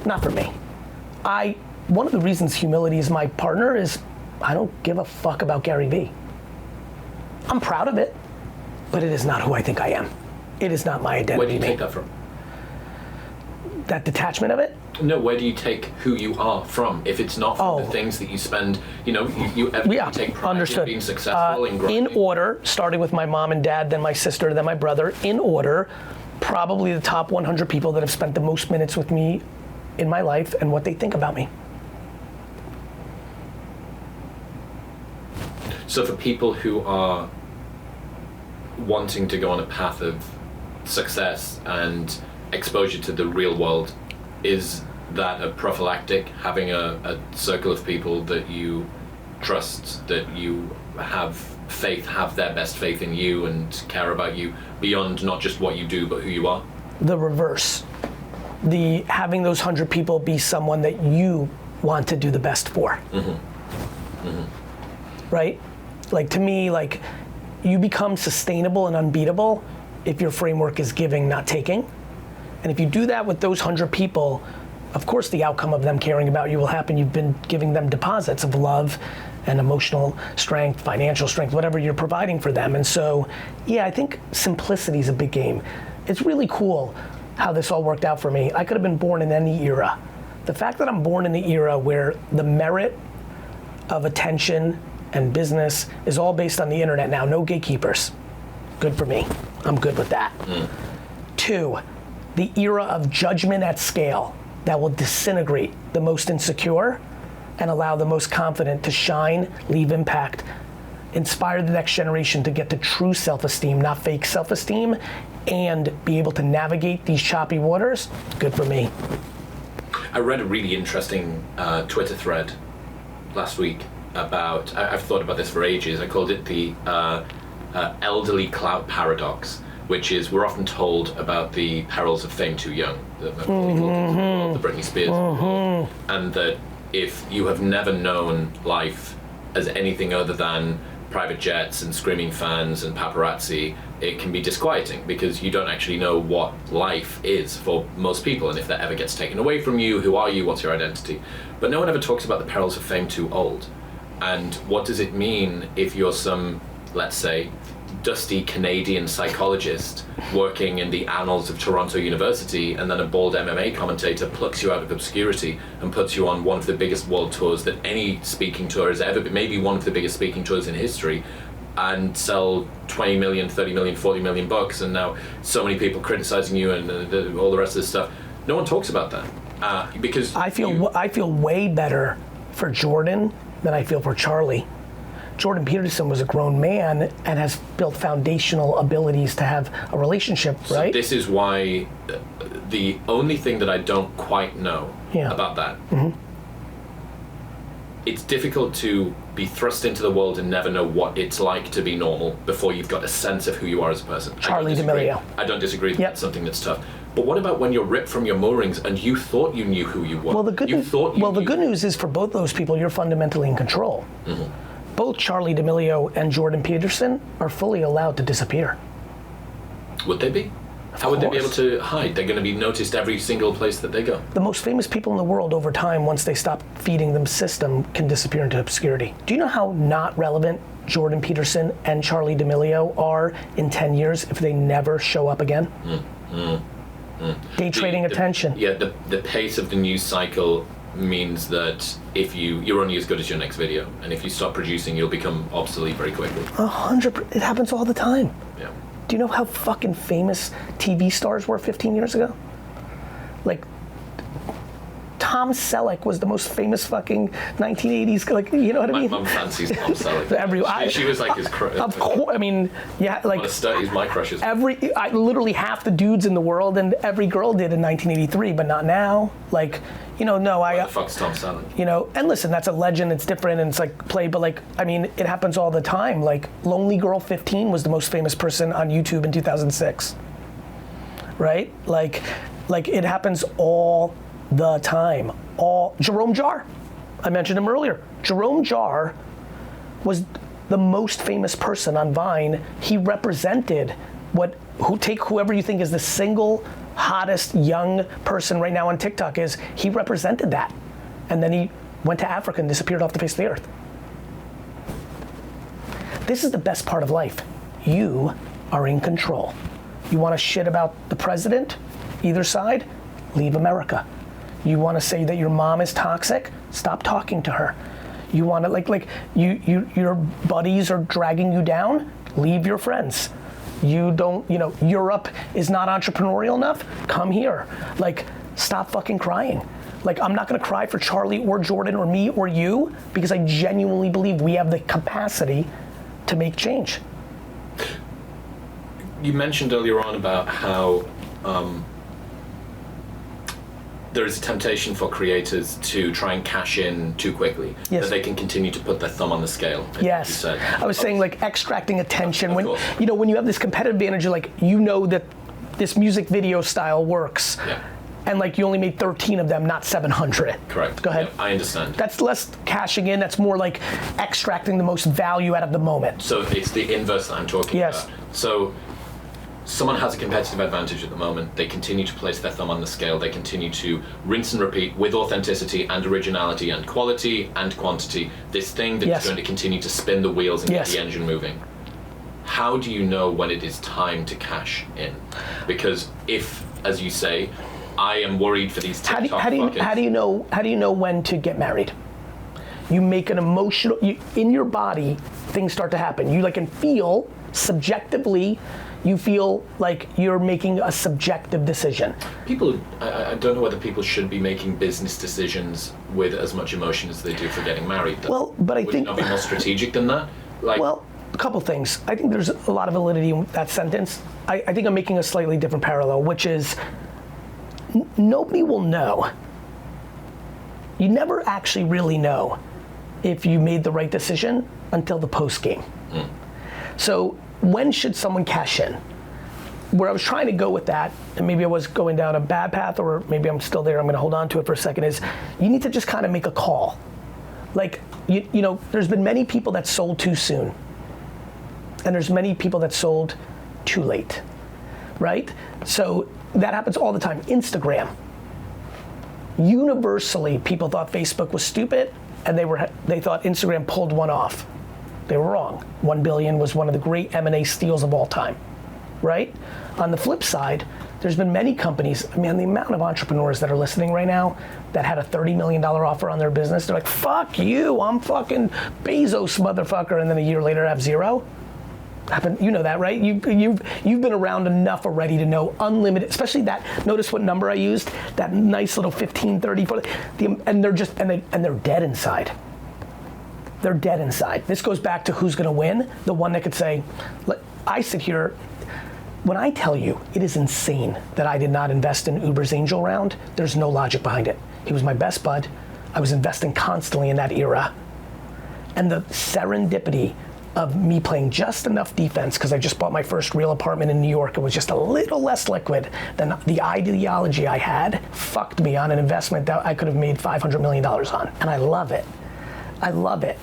[SPEAKER 1] not for me. One of the reasons humility is my partner is I don't give a fuck about GaryVee. I'm proud of it, but it is not who I think I am. It is not my identity.
[SPEAKER 3] Where do you take that from?
[SPEAKER 1] That detachment of it?
[SPEAKER 3] No, where do you take who you are from? If it's not from the things that you spend, you take pride in being successful and growing.
[SPEAKER 1] In order, starting with my mom and dad, then my sister, then my brother, in order, probably the top 100 people that have spent the most minutes with me in my life and what they think about me.
[SPEAKER 3] So for people who are wanting to go on a path of success and exposure to the real world, is that a prophylactic, having a circle of people that you trust, that you have faith, have their best faith in you and care about you beyond not just what you do but who you are?
[SPEAKER 1] The reverse. The having those 100 people be someone that you want to do the best for. Mm-hmm. Mm-hmm. Right? Like to me, like you become sustainable and unbeatable if your framework is giving, not taking. And if you do that with those 100 people, of course the outcome of them caring about you will happen. You've been giving them deposits of love and emotional strength, financial strength, whatever you're providing for them. And so, yeah, I think simplicity is a big game. It's really cool how this all worked out for me. I could have been born in any era. The fact that I'm born in the era where the merit of attention and business is all based on the internet now, no gatekeepers. Good for me. I'm good with that. Mm. 2, the era of judgment at scale that will disintegrate the most insecure and allow the most confident to shine, leave impact, inspire the next generation to get to true self-esteem, not fake self-esteem, and be able to navigate these choppy waters. Good for me.
[SPEAKER 3] I read a really interesting Twitter thread last week about, I've thought about this for ages, I called it the elderly clout paradox, which is we're often told about the perils of fame too young, the Britney Spears, and that if you have never known life as anything other than private jets and screaming fans and paparazzi, it can be disquieting because you don't actually know what life is for most people, and if that ever gets taken away from you, who are you, what's your identity? But no one ever talks about the perils of fame too old. And what does it mean if you're some, let's say, dusty Canadian psychologist working in the annals of Toronto University, and then a bald MMA commentator plucks you out of obscurity and puts you on one of the biggest world tours that any speaking tour has ever been, maybe one of the biggest speaking tours in history, and sell 20 million, 30 million, 40 million bucks, and now so many people criticizing you and all the rest of this stuff. No one talks about that because
[SPEAKER 1] I feel way better for Jordan than I feel for Charlie. Jordan Peterson was a grown man and has built foundational abilities to have a relationship, right?
[SPEAKER 3] So this is why the only thing that I don't quite know about that, it's difficult to be thrust into the world and never know what it's like to be normal before you've got a sense of who you are as a person.
[SPEAKER 1] Charli D'Amelio.
[SPEAKER 3] I don't disagree that that's something that's tough. But what about when you're ripped from your moorings and you thought you knew who you were?
[SPEAKER 1] Well, the good news is for both those people, you're fundamentally in control. Both Charli D'Amelio and Jordan Peterson are fully allowed to disappear.
[SPEAKER 3] Would they be? How would they be able to hide? They're going to be noticed every single place that they go.
[SPEAKER 1] The most famous people in the world over time, once they stop feeding them system, can disappear into obscurity. Do you know how not relevant Jordan Peterson and Charli D'Amelio are in 10 years if they never show up again? Day trading attention.
[SPEAKER 3] Yeah, the pace of the news cycle means that if you're only as good as your next video, and if you stop producing, you'll become obsolete very quickly.
[SPEAKER 1] 100%. It happens all the time.
[SPEAKER 3] Yeah.
[SPEAKER 1] Do you know how fucking famous TV stars were 15 years ago? Like, Tom Selleck was the most famous fucking 1980s, like, you know what I mean?
[SPEAKER 3] My mum fancies Tom Selleck. She was like his crush.
[SPEAKER 1] Of course, I mean, yeah, like.
[SPEAKER 3] He's my crush.
[SPEAKER 1] Literally half the dudes in the world and every girl did in 1983, but not now. Like, you know, no,
[SPEAKER 3] What the fuck's Tom Selleck?
[SPEAKER 1] You know, and listen, that's a legend, it's different, and it's like play, but like, I mean, it happens all the time. Like, Lonely Girl 15 was the most famous person on YouTube in 2006. Right? Like it happens all the time. Jerome Jarre, I mentioned him earlier. Jerome Jarre was the most famous person on Vine. He represented take whoever you think is the single hottest young person right now on TikTok is, he represented that. And then he went to Africa and disappeared off the face of the earth. This is the best part of life. You are in control. You want to shit about the president, either side, leave America. You want to say that your mom is toxic, stop talking to her. You want to your buddies are dragging you down, leave your friends. You don't, Europe is not entrepreneurial enough, come here. Like, stop fucking crying. Like, I'm not gonna cry for Charli or Jordan or me or you, because I genuinely believe we have the capacity to make change.
[SPEAKER 3] You mentioned earlier on about how there is a temptation for creators to try and cash in too quickly, that they can continue to put their thumb on the scale.
[SPEAKER 1] Yes, I was saying, like, extracting attention. When you have this competitive advantage, you're like, that this music video style works.
[SPEAKER 3] Yeah.
[SPEAKER 1] And like, you only made 13 of them, not 700.
[SPEAKER 3] Correct.
[SPEAKER 1] Go ahead.
[SPEAKER 3] Yeah, I understand.
[SPEAKER 1] That's less cashing in, that's more like extracting the most value out of the moment.
[SPEAKER 3] So it's the inverse that I'm talking about. So someone has a competitive advantage at the moment, they continue to place their thumb on the scale, they continue to rinse and repeat with authenticity and originality and quality and quantity, this thing that is going to continue to spin the wheels and get the engine moving. How do you know when it is time to cash in? Because if, as you say, I am worried for these TikTok buckets.
[SPEAKER 1] How do you know when to get married? You make an emotional, in your body, things start to happen. You can feel subjectively, you feel like you're making a subjective decision.
[SPEAKER 3] I don't know whether people should be making business decisions with as much emotion as they do for getting married.
[SPEAKER 1] Well, but I think...
[SPEAKER 3] Would it not be more strategic than that?
[SPEAKER 1] Well, a couple things. I think there's a lot of validity in that sentence. I think I'm making a slightly different parallel, which is nobody will know. You never actually really know if you made the right decision until the post game. So when should someone cash in? Where I was trying to go with that, and maybe I was going down a bad path, or maybe I'm still there, I'm gonna hold on to it for a second, is you need to just kind of make a call. Like, there's been many people that sold too soon. And there's many people that sold too late, right? So that happens all the time. Instagram. Universally, people thought Facebook was stupid, and they thought Instagram pulled one off. They were wrong. 1 billion was one of the great M&A steals of all time, right? On the flip side, there's been many companies, the amount of entrepreneurs that are listening right now that had a $30 million offer on their business, they're like, fuck you, I'm fucking Bezos, motherfucker, and then a year later have zero. You know that, right? You've been around enough already to know unlimited, especially that, notice what number I used, that nice little 15, 30, 40, and they're dead inside. they're dead inside. This goes back to who's gonna win. The one that could say, I sit here, when I tell you it is insane that I did not invest in Uber's angel round, there's no logic behind it. He was my best bud. I was investing constantly in that era. And the serendipity of me playing just enough defense, because I just bought my first real apartment in New York, it was just a little less liquid than the ideology I had, fucked me on an investment that I could have made $500 million on. And I love it. I love it.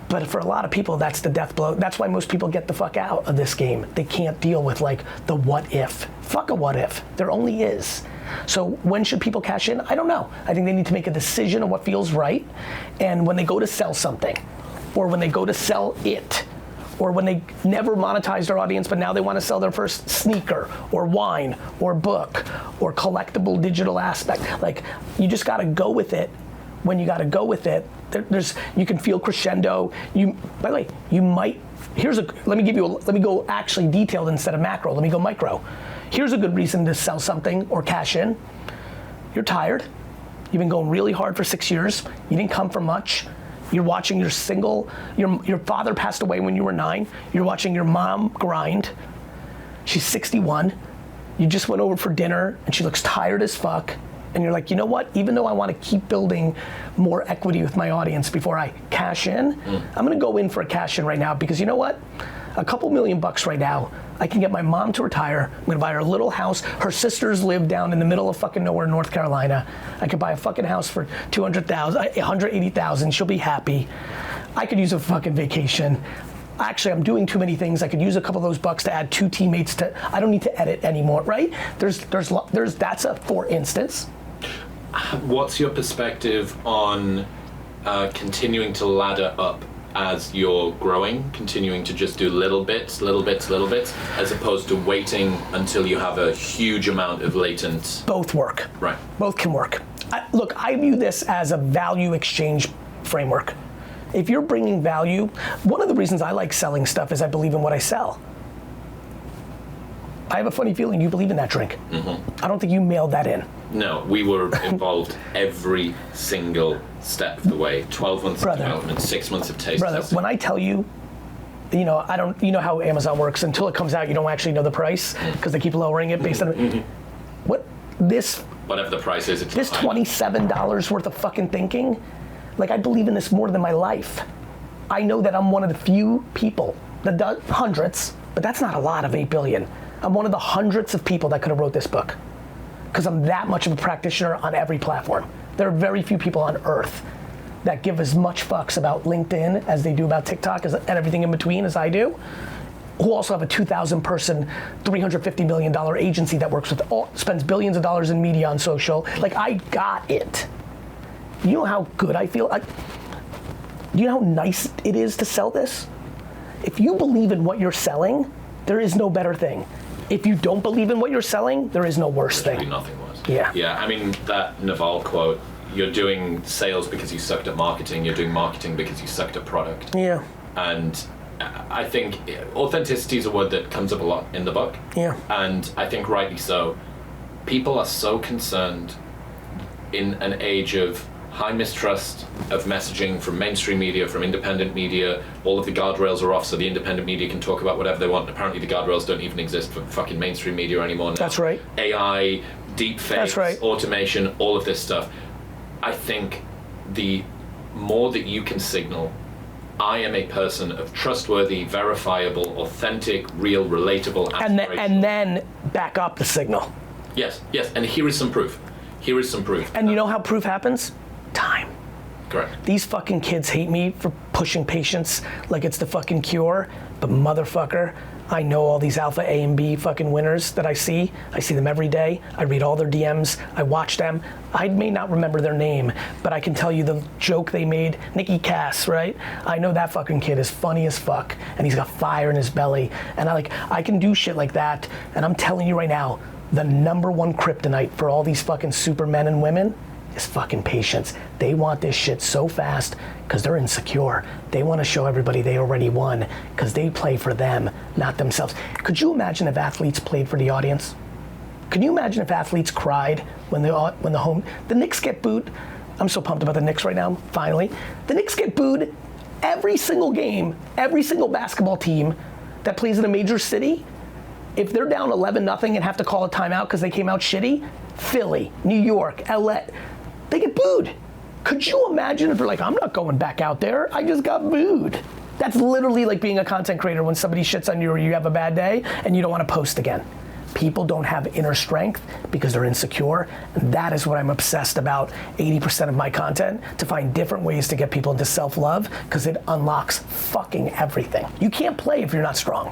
[SPEAKER 1] But for a lot of people, that's the death blow. That's why most people get the fuck out of this game. They can't deal with like the what if. Fuck a what if. There only is. So when should people cash in? I don't know. I think they need to make a decision on what feels right. And when they go to sell something, or when they go to sell it, or when they never monetized their audience, but now they want to sell their first sneaker, or wine, or book, or collectible digital aspect. Like, you just gotta go with it when you gotta go with it. You can feel crescendo. By the way, you might, let me go actually detailed instead of macro, let me go micro. Here's a good reason to sell something or cash in. You're tired. You've been going really hard for 6 years. You didn't come from much. You're watching your father passed away when you were 9. You're watching your mom grind. She's 61. You just went over for dinner and she looks tired as fuck. And you're like, you know what? Even though I want to keep building more equity with my audience before I cash in, I'm gonna go in for a cash in right now, because you know what? A couple $1 million right now, I can get my mom to retire. I'm gonna buy her a little house. Her sisters live down in the middle of fucking nowhere, North Carolina. I could buy a fucking house for $200,000, $180,000. She'll be happy. I could use a fucking vacation. Actually, I'm doing too many things. I could use a couple of those bucks to add 2 teammates to. I don't need to edit anymore, right? That's a for instance.
[SPEAKER 3] What's your perspective on continuing to ladder up as you're growing, continuing to just do little bits, as opposed to waiting until you have a huge amount of latent?
[SPEAKER 1] Both work.
[SPEAKER 3] Right.
[SPEAKER 1] Both can work. Look, I view this as a value exchange framework. If you're bringing value, one of the reasons I like selling stuff is I believe in what I sell. I have a funny feeling you believe in that drink. Mm-hmm. I don't think you mailed that in.
[SPEAKER 3] No, we were involved every single step of the way. 12 months of development, 6 months of taste testing.
[SPEAKER 1] When I tell you, you know how Amazon works. Until it comes out, you don't actually know the price because they keep lowering it based on
[SPEAKER 3] whatever the price is.
[SPEAKER 1] This $27 worth of fucking thinking. Like, I believe in this more than my life. I know that I'm one of the few people that does hundreds, but that's not a lot of 8 billion. I'm one of the hundreds of people that could have wrote this book, because I'm that much of a practitioner on every platform. There are very few people on earth that give as much fucks about LinkedIn as they do about TikTok and everything in between as I do, who also have a 2,000 person, $350 million agency that spends billions of dollars in media on social. Like, I got it. You know how good I feel? Do you know how nice it is to sell this? If you believe in what you're selling, there is no better thing. If you don't believe in what you're selling, there is no worse thing.
[SPEAKER 3] Nothing worse.
[SPEAKER 1] Yeah.
[SPEAKER 3] Yeah, I mean, that Naval quote, you're doing sales because you sucked at marketing, you're doing marketing because you sucked at product.
[SPEAKER 1] Yeah.
[SPEAKER 3] And I think authenticity is a word that comes up a lot in the book.
[SPEAKER 1] Yeah.
[SPEAKER 3] And I think rightly so. People are so concerned in an age of high mistrust of messaging from mainstream media, from independent media. All of the guardrails are off, so the independent media can talk about whatever they want. Apparently the guardrails don't even exist for fucking mainstream media anymore now.
[SPEAKER 1] That's right.
[SPEAKER 3] AI, deep fakes,
[SPEAKER 1] right.
[SPEAKER 3] Automation, all of this stuff. I think the more that you can signal, I am a person of trustworthy, verifiable, authentic, real, relatable, aspirational.
[SPEAKER 1] And then back up the signal.
[SPEAKER 3] Yes, and here is some proof.
[SPEAKER 1] And you know how proof happens? Time.
[SPEAKER 3] Correct.
[SPEAKER 1] These fucking kids hate me for pushing patience like it's the fucking cure, but motherfucker, I know all these alpha A and B fucking winners that I see them every day. I read all their DMs, I watch them. I may not remember their name, but I can tell you the joke they made, Nicky Cass, right? I know that fucking kid is funny as fuck, and he's got fire in his belly, and I can do shit like that, and I'm telling you right now, the number one kryptonite for all these fucking supermen and women is fucking patience. They want this shit so fast because they're insecure. They want to show everybody they already won because they play for them, not themselves. Could you imagine if athletes played for the audience? Could you imagine if athletes cried when the Knicks get booed? I'm so pumped about the Knicks right now, finally. The Knicks get booed every single game, every single basketball team that plays in a major city, if they're down 11-0 and have to call a timeout because they came out shitty, Philly, New York, LA, they get booed. Could you imagine if they're like, I'm not going back out there, I just got booed. That's literally like being a content creator when somebody shits on you or you have a bad day and you don't want to post again. People don't have inner strength because they're insecure, and that is what I'm obsessed about 80% of my content, to find different ways to get people into self-love, because it unlocks fucking everything. You can't play if you're not strong.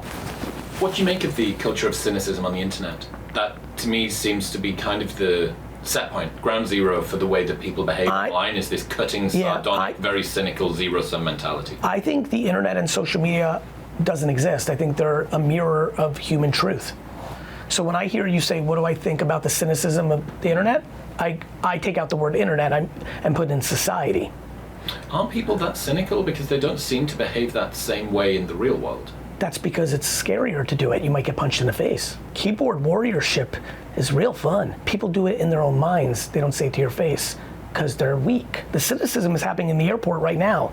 [SPEAKER 3] What do you make of the culture of cynicism on the internet? That, to me, seems to be kind of the set point, ground zero for the way that people behave online, is this cutting, sardonic, very cynical, zero-sum mentality.
[SPEAKER 1] I think the internet and social media doesn't exist. I think they're a mirror of human truth. So when I hear you say, what do I think about the cynicism of the internet? I take out the word internet and put in society.
[SPEAKER 3] Aren't people that cynical? Because they don't seem to behave that same way in the real world.
[SPEAKER 1] That's because it's scarier to do it. You might get punched in the face. Keyboard warriorship is real fun. People do it in their own minds. They don't say it to your face because they're weak. The cynicism is happening in the airport right now.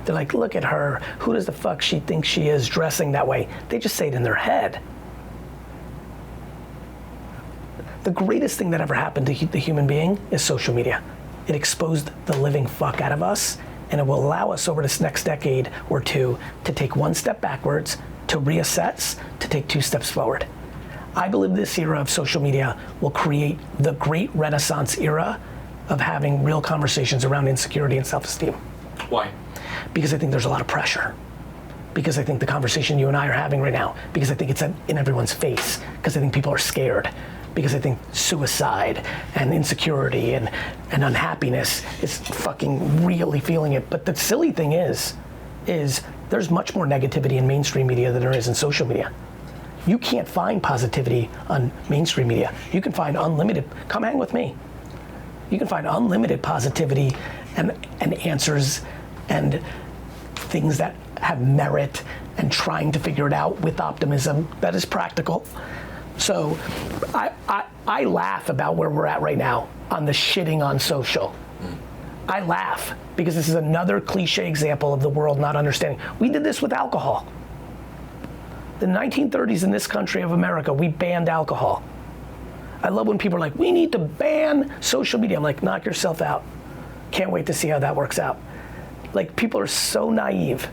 [SPEAKER 1] They're like, look at her. Who does the fuck she think she is dressing that way? They just say it in their head. The greatest thing that ever happened to the human being is social media. It exposed the living fuck out of us, and it will allow us over this next decade or two to take one step backwards, to reassess, to take 2 steps forward. I believe this era of social media will create the great Renaissance era of having real conversations around insecurity and self-esteem.
[SPEAKER 3] Why?
[SPEAKER 1] Because I think there's a lot of pressure. Because I think the conversation you and I are having right now, because I think it's in everyone's face, because I think people are scared, because I think suicide and insecurity and unhappiness is fucking really feeling it. But the silly thing is there's much more negativity in mainstream media than there is in social media. You can't find positivity on mainstream media. You can find unlimited, come hang with me. You can find unlimited positivity and answers and things that have merit and trying to figure it out with optimism that is practical. So I laugh about where we're at right now on the shitting on social. I laugh because this is another cliche example of the world not understanding. We did this with alcohol. The 1930s in this country of America, we banned alcohol. I love when people are like, we need to ban social media. I'm like, knock yourself out. Can't wait to see how that works out. Like, people are so naive,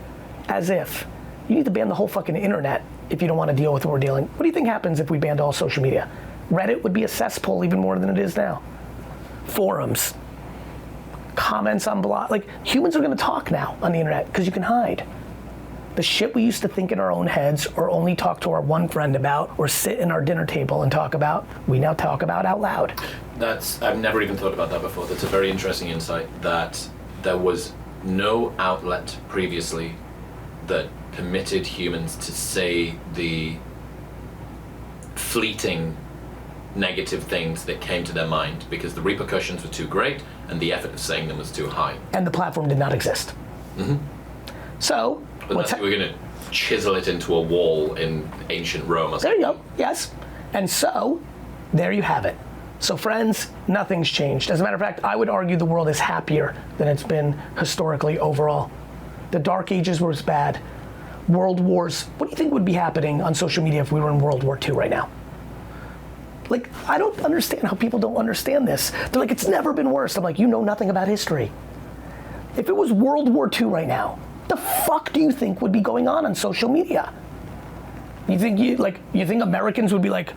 [SPEAKER 1] as if you need to ban the whole fucking internet if you don't want to deal with what we're dealing. What do you think happens if we banned all social media? Reddit would be a cesspool even more than it is now. Forums, comments on blog, like humans are gonna talk now on the internet because you can hide. The shit we used to think in our own heads or only talk to our one friend about or sit in our dinner table and talk about, we now talk about out loud.
[SPEAKER 3] I've never even thought about that before. That's a very interesting insight, that there was no outlet previously that permitted humans to say the fleeting negative things that came to their mind because the repercussions were too great and the effort of saying them was too high.
[SPEAKER 1] And the platform did not exist.
[SPEAKER 3] Mm-hmm.
[SPEAKER 1] So,
[SPEAKER 3] we're going to chisel it into a wall in ancient Rome or something.
[SPEAKER 1] There you go, yes. And so, there you have it. So friends, nothing's changed. As a matter of fact, I would argue the world is happier than it's been historically overall. The Dark Ages was bad. World wars, what do you think would be happening on social media if we were in World War II right now? Like, I don't understand how people don't understand this. They're like, it's never been worse. I'm like, you know nothing about history. If it was World War II right now, the fuck do you think would be going on social media? You think Americans would be like,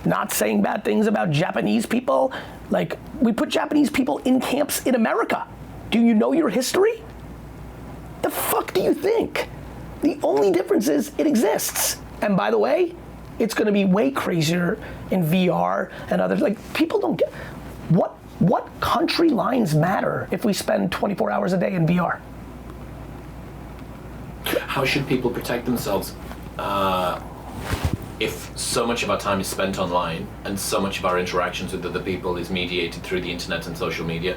[SPEAKER 1] not saying bad things about Japanese people? Like, we put Japanese people in camps in America. Do you know your history? The fuck do you think? The only difference is it exists. And by the way, it's gonna be way crazier in VR and others. Like, people don't get, what country lines matter if we spend 24 hours a day in VR?
[SPEAKER 3] How should people protect themselves if so much of our time is spent online and so much of our interactions with other people is mediated through the internet and social media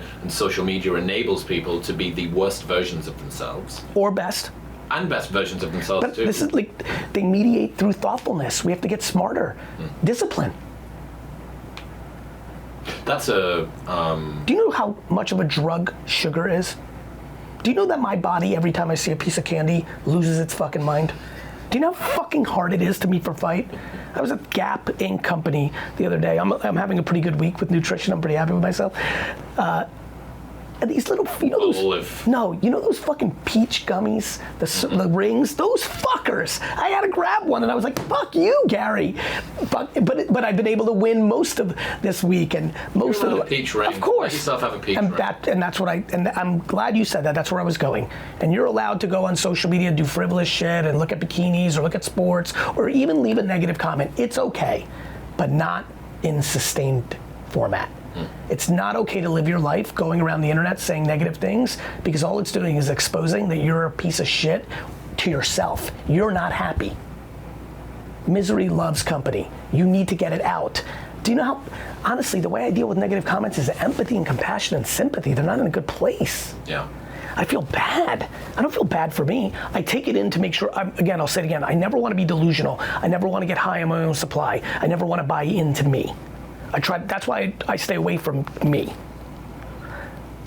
[SPEAKER 3] enables people to be the worst versions of themselves?
[SPEAKER 1] Or best.
[SPEAKER 3] And best versions of themselves
[SPEAKER 1] but
[SPEAKER 3] too.
[SPEAKER 1] This is like, they mediate through thoughtfulness. We have to get smarter. Discipline.
[SPEAKER 3] That's a...
[SPEAKER 1] Do you know how much of a drug sugar is? Do you know that my body, every time I see a piece of candy, loses its fucking mind? Do you know how fucking hard it is to meet for fight? I was at Gap Inc. company the other day. I'm having a pretty good week with nutrition. I'm pretty happy with myself. And these little, you know those fucking peach gummies, the rings, those fuckers. I had to grab one and I was like, fuck you, Gary. But I've been able to win most of this week and most of the
[SPEAKER 3] peach ring.
[SPEAKER 1] Of course.
[SPEAKER 3] Let yourself have a peach
[SPEAKER 1] and
[SPEAKER 3] ring.
[SPEAKER 1] That's what and I'm glad you said that. That's where I was going. And you're allowed to go on social media and do frivolous shit and look at bikinis or look at sports or even leave a negative comment. It's okay, but not in sustained format. It's not okay to live your life going around the internet saying negative things because all it's doing is exposing that you're a piece of shit to yourself. You're not happy. Misery loves company. You need to get it out. Do you know how, honestly, the way I deal with negative comments is empathy and compassion and sympathy. They're not in a good place.
[SPEAKER 3] Yeah.
[SPEAKER 1] I feel bad. I don't feel bad for me. I take it in to make sure, I'll say it again, I never want to be delusional. I never want to get high on my own supply. I never want to buy into me. That's why I stay away from me.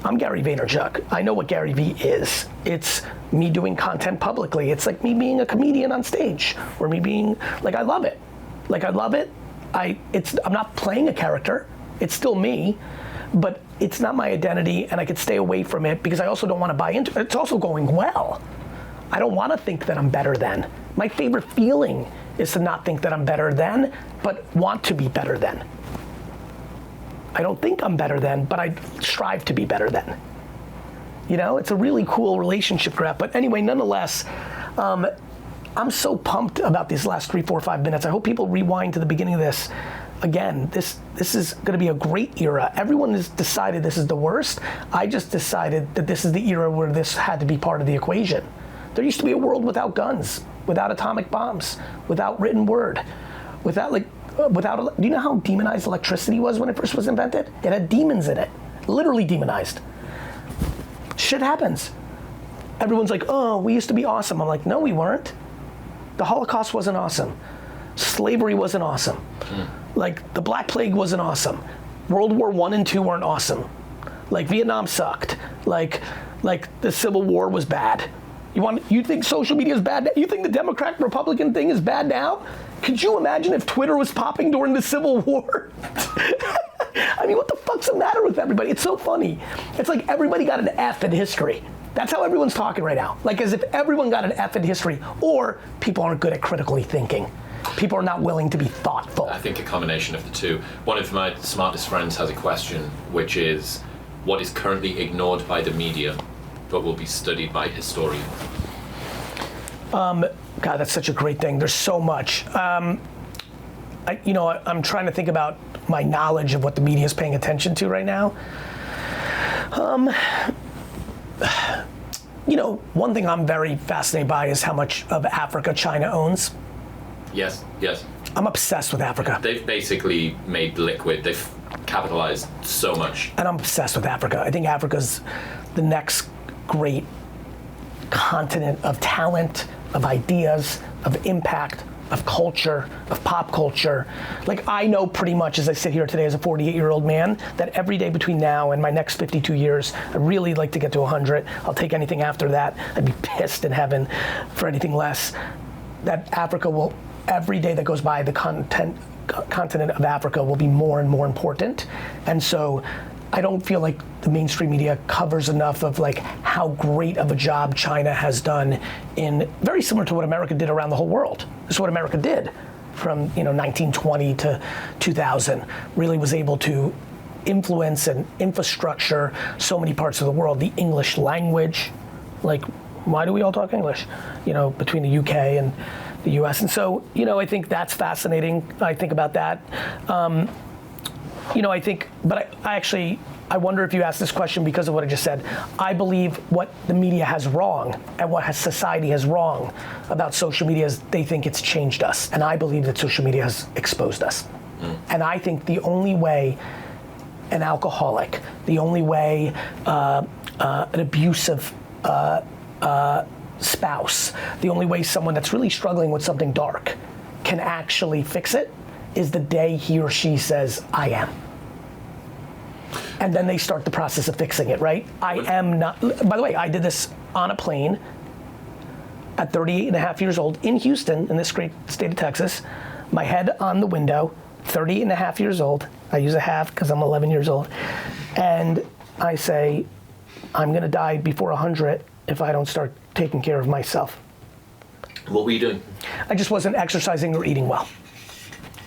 [SPEAKER 1] I'm Gary Vaynerchuk. I know what GaryVee is. It's me doing content publicly. It's like me being a comedian on stage, or me being, I love it. I'm not playing a character. It's still me, but it's not my identity, and I could stay away from it because I also don't want to buy into it. It's also going well. I don't want to think that I'm better than. My favorite feeling is to not think that I'm better than, but want to be better than. I don't think I'm better than, but I strive to be better than. You know, it's a really cool relationship graph. But anyway, nonetheless, I'm so pumped about these last 3, 4, 5 minutes. I hope people rewind to the beginning of this. Again, this is gonna be a great era. Everyone has decided this is the worst. I just decided that this is the era where this had to be part of the equation. There used to be a world without guns, without atomic bombs, without written word, do you know how demonized electricity was when it first was invented? It had demons in it, literally demonized. Shit happens. Everyone's like, oh, we used to be awesome. I'm like, no, we weren't. The Holocaust wasn't awesome. Slavery wasn't awesome. Like, the Black Plague wasn't awesome. World War I and II weren't awesome. Like, Vietnam sucked. Like the Civil War was bad. You think social media is bad? You think the Democrat Republican thing is bad now? Could you imagine if Twitter was popping during the Civil War? I mean, what the fuck's the matter with everybody? It's so funny. It's like everybody got an F in history. That's how everyone's talking right now. Like as if everyone got an F in history, or people aren't good at critically thinking. People are not willing to be thoughtful.
[SPEAKER 3] I think a combination of the two. One of my smartest friends has a question, which is, what is currently ignored by the media, but will be studied by historians?
[SPEAKER 1] God, that's such a great thing. There's so much. I'm trying to think about my knowledge of what the media is paying attention to right now. One thing I'm very fascinated by is how much of Africa China owns.
[SPEAKER 3] Yes.
[SPEAKER 1] I'm obsessed with Africa.
[SPEAKER 3] They've basically made liquid. They've capitalized so much.
[SPEAKER 1] And I'm obsessed with Africa. I think Africa's the next great continent of talent, of ideas, of impact, of culture, of pop culture. Like, I know pretty much as I sit here today as a 48-year-old man that every day between now and my next 52 years, I really like to get to 100. I'll take anything after that. I'd be pissed in heaven for anything less. That Africa will, every day that goes by, the continent of Africa will be more and more important. And so I don't feel like the mainstream media covers enough of like how great of a job China has done in, very similar to what America did around the whole world. This is what America did from 1920 to 2000, really was able to influence and infrastructure so many parts of the world. The English language, like, why do we all talk English? Between the UK and the US. And so, I think that's fascinating. I think about that. I wonder if you asked this question because of what I just said. I believe what the media has wrong and what society has wrong about social media is they think it's changed us. And I believe that social media has exposed us. And I think the only way an alcoholic, the only way an abusive spouse, the only way someone that's really struggling with something dark can actually fix it is the day he or she says, I am. And then they start the process of fixing it, right? I am not, by the way, I did this on a plane at 38 and a half years old in Houston, in this great state of Texas, my head on the window, 38 and a half years old. I use a half because I'm 11 years old. And I say, I'm gonna die before 100 if I don't start taking care of myself.
[SPEAKER 3] What were you doing?
[SPEAKER 1] I just wasn't exercising or eating well.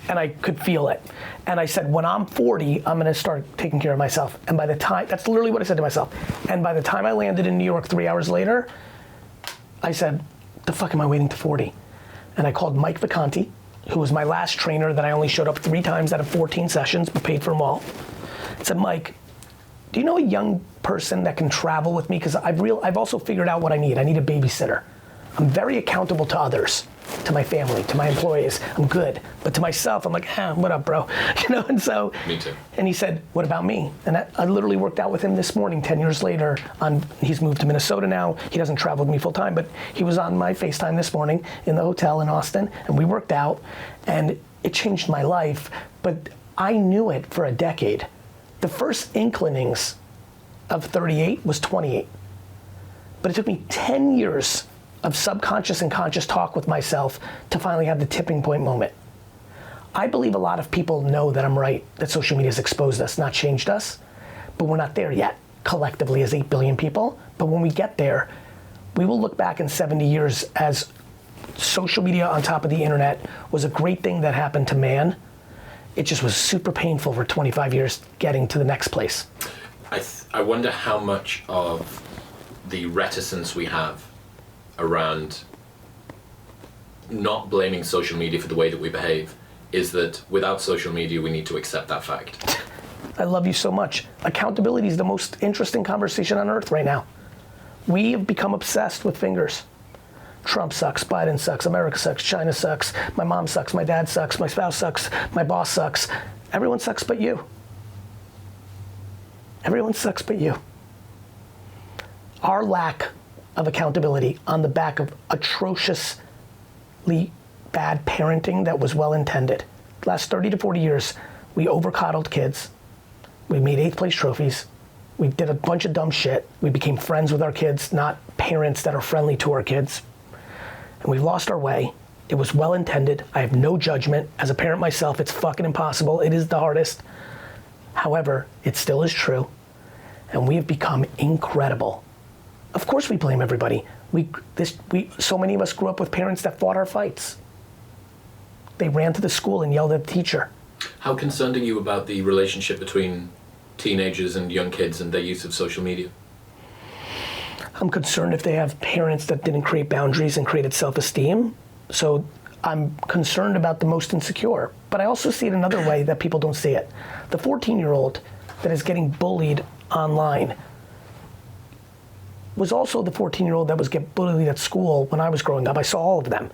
[SPEAKER 1] And I could feel it. And I said, when I'm 40, I'm gonna start taking care of myself. And by the time, that's literally what I said to myself. And by the time I landed in New York 3 hours later, I said, the fuck am I waiting to 40? And I called Mike Vacanti, who was my last trainer that I only showed up 3 times out of 14 sessions, but paid for them all. I said, Mike, do you know a young person that can travel with me? Because I've also figured out what I need. I need a babysitter. I'm very accountable to others, to my family, to my employees. I'm good. But to myself, I'm like, what up, bro? You know, and so.
[SPEAKER 3] Me too.
[SPEAKER 1] And he said, what about me? And I literally worked out with him this morning, 10 years later. He's moved to Minnesota now. He doesn't travel with me full time, but he was on my FaceTime this morning in the hotel in Austin, and we worked out, and it changed my life, but I knew it for a decade. The first inclinings of 38 was 28. But it took me 10 years of subconscious and conscious talk with myself to finally have the tipping point moment. I believe a lot of people know that I'm right, that social media has exposed us, not changed us, but we're not there yet, collectively as 8 billion people. But when we get there, we will look back in 70 years as social media on top of the internet was a great thing that happened to man. It just was super painful for 25 years getting to the next place.
[SPEAKER 3] I wonder how much of the reticence we have around not blaming social media for the way that we behave is that without social media we need to accept that fact.
[SPEAKER 1] I love you so much. Accountability is the most interesting conversation on earth right now. We have become obsessed with fingers. Trump sucks, Biden sucks, America sucks, China sucks, my mom sucks, my dad sucks, my spouse sucks, my boss sucks. Everyone sucks but you. Everyone sucks but you. Our lack of accountability on the back of atrociously bad parenting that was well intended. Last 30 to 40 years, we over-coddled kids. We made 8th place trophies. We did a bunch of dumb shit. We became friends with our kids, not parents that are friendly to our kids. And we lost our way. It was well intended. I have no judgment. As a parent myself, it's fucking impossible. It is the hardest. However, it still is true. And we have become incredible. Of course we blame everybody. So many of us grew up with parents that fought our fights. They ran to the school and yelled at the teacher.
[SPEAKER 3] How concerned are you about the relationship between teenagers and young kids and their use of social media?
[SPEAKER 1] I'm concerned if they have parents that didn't create boundaries and created self-esteem. So I'm concerned about the most insecure. But I also see it another way that people don't see it. The 14-year-old that is getting bullied online was also the 14-year-old that was getting bullied at school when I was growing up. I saw all of them,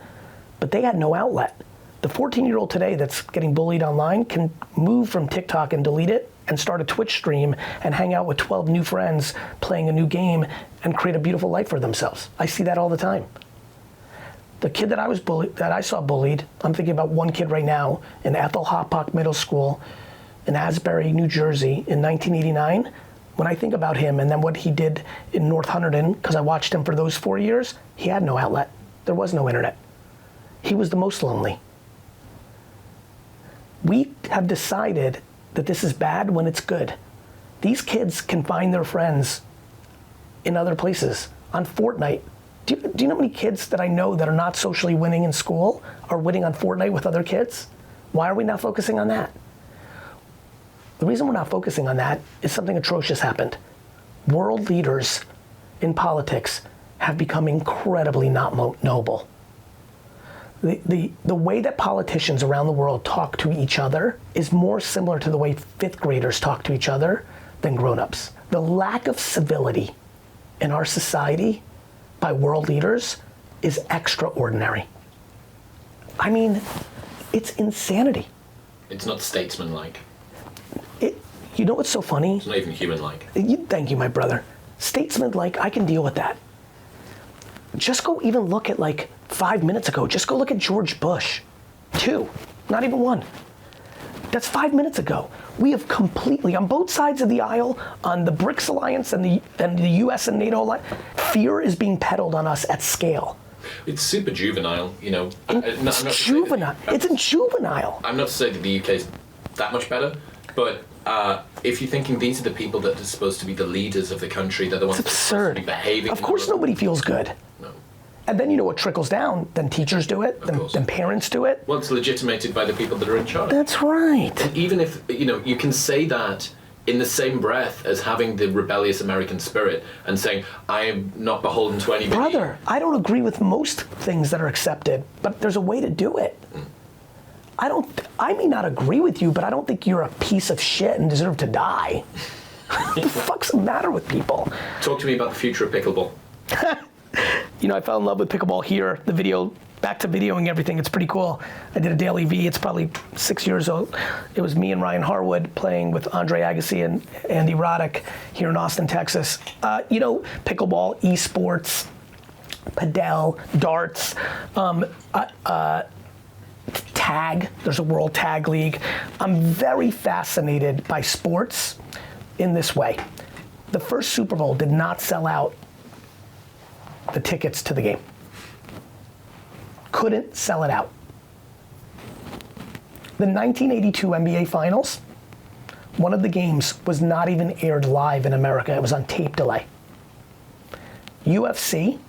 [SPEAKER 1] but they had no outlet. The 14-year-old today that's getting bullied online can move from TikTok and delete it and start a Twitch stream and hang out with 12 new friends playing a new game and create a beautiful life for themselves. I see that all the time. The kid that I saw bullied, I'm thinking about one kid right now in Ethel Hoppock Middle School in Asbury, New Jersey in 1989. When I think about him and then what he did in North Hunterdon, because I watched him for those 4 years, he had no outlet. There was no internet. He was the most lonely. We have decided that this is bad when it's good. These kids can find their friends in other places. On Fortnite, do you know how many kids that I know that are not socially winning in school are winning on Fortnite with other kids? Why are we not focusing on that? The reason we're not focusing on that is something atrocious happened. World leaders in politics have become incredibly not noble. The way that politicians around the world talk to each other is more similar to the way 5th graders talk to each other than grown-ups. The lack of civility in our society by world leaders is extraordinary. I mean, it's insanity.
[SPEAKER 3] It's not statesman-like.
[SPEAKER 1] You know what's so funny?
[SPEAKER 3] It's not even human-like.
[SPEAKER 1] Thank you, my brother. Statesman-like, I can deal with that. Just go even look at 5 minutes ago, just go look at George Bush. 2, not even 1. That's 5 minutes ago. We have completely, on both sides of the aisle, on the BRICS alliance and the US and NATO alliance, fear is being peddled on us at scale.
[SPEAKER 3] It's super juvenile, you know.
[SPEAKER 1] It's juvenile. It's juvenile.
[SPEAKER 3] I'm not to say that the UK is that much better, but if you're thinking these are the people that are supposed to be the leaders of the country, they're the ones that are supposed to be behaving.
[SPEAKER 1] Of course nobody feels good.
[SPEAKER 3] No.
[SPEAKER 1] And then you know what trickles down? Then teachers do it, then parents do it.
[SPEAKER 3] Well, it's legitimated by the people that are in charge.
[SPEAKER 1] That's right.
[SPEAKER 3] And even if, you know, you can say that in the same breath as having the rebellious American spirit and saying, I am not beholden to anybody.
[SPEAKER 1] Brother, I don't agree with most things that are accepted, but there's a way to do it. I may not agree with you, but I don't think you're a piece of shit and deserve to die. What the fuck's the matter with people?
[SPEAKER 3] Talk to me about the future of pickleball.
[SPEAKER 1] You know, I fell in love with pickleball here. The video, back to videoing everything, it's pretty cool. I did a daily V, it's probably 6 years old. It was me and Ryan Harwood playing with Andre Agassi and Andy Roddick here in Austin, Texas. You know, pickleball, esports, padel, darts, tag, there's a World Tag League. I'm very fascinated by sports in this way. The first Super Bowl did not sell out the tickets to the game. Couldn't sell it out. The 1982 NBA Finals, one of the games was not even aired live in America. It was on tape delay. UFC,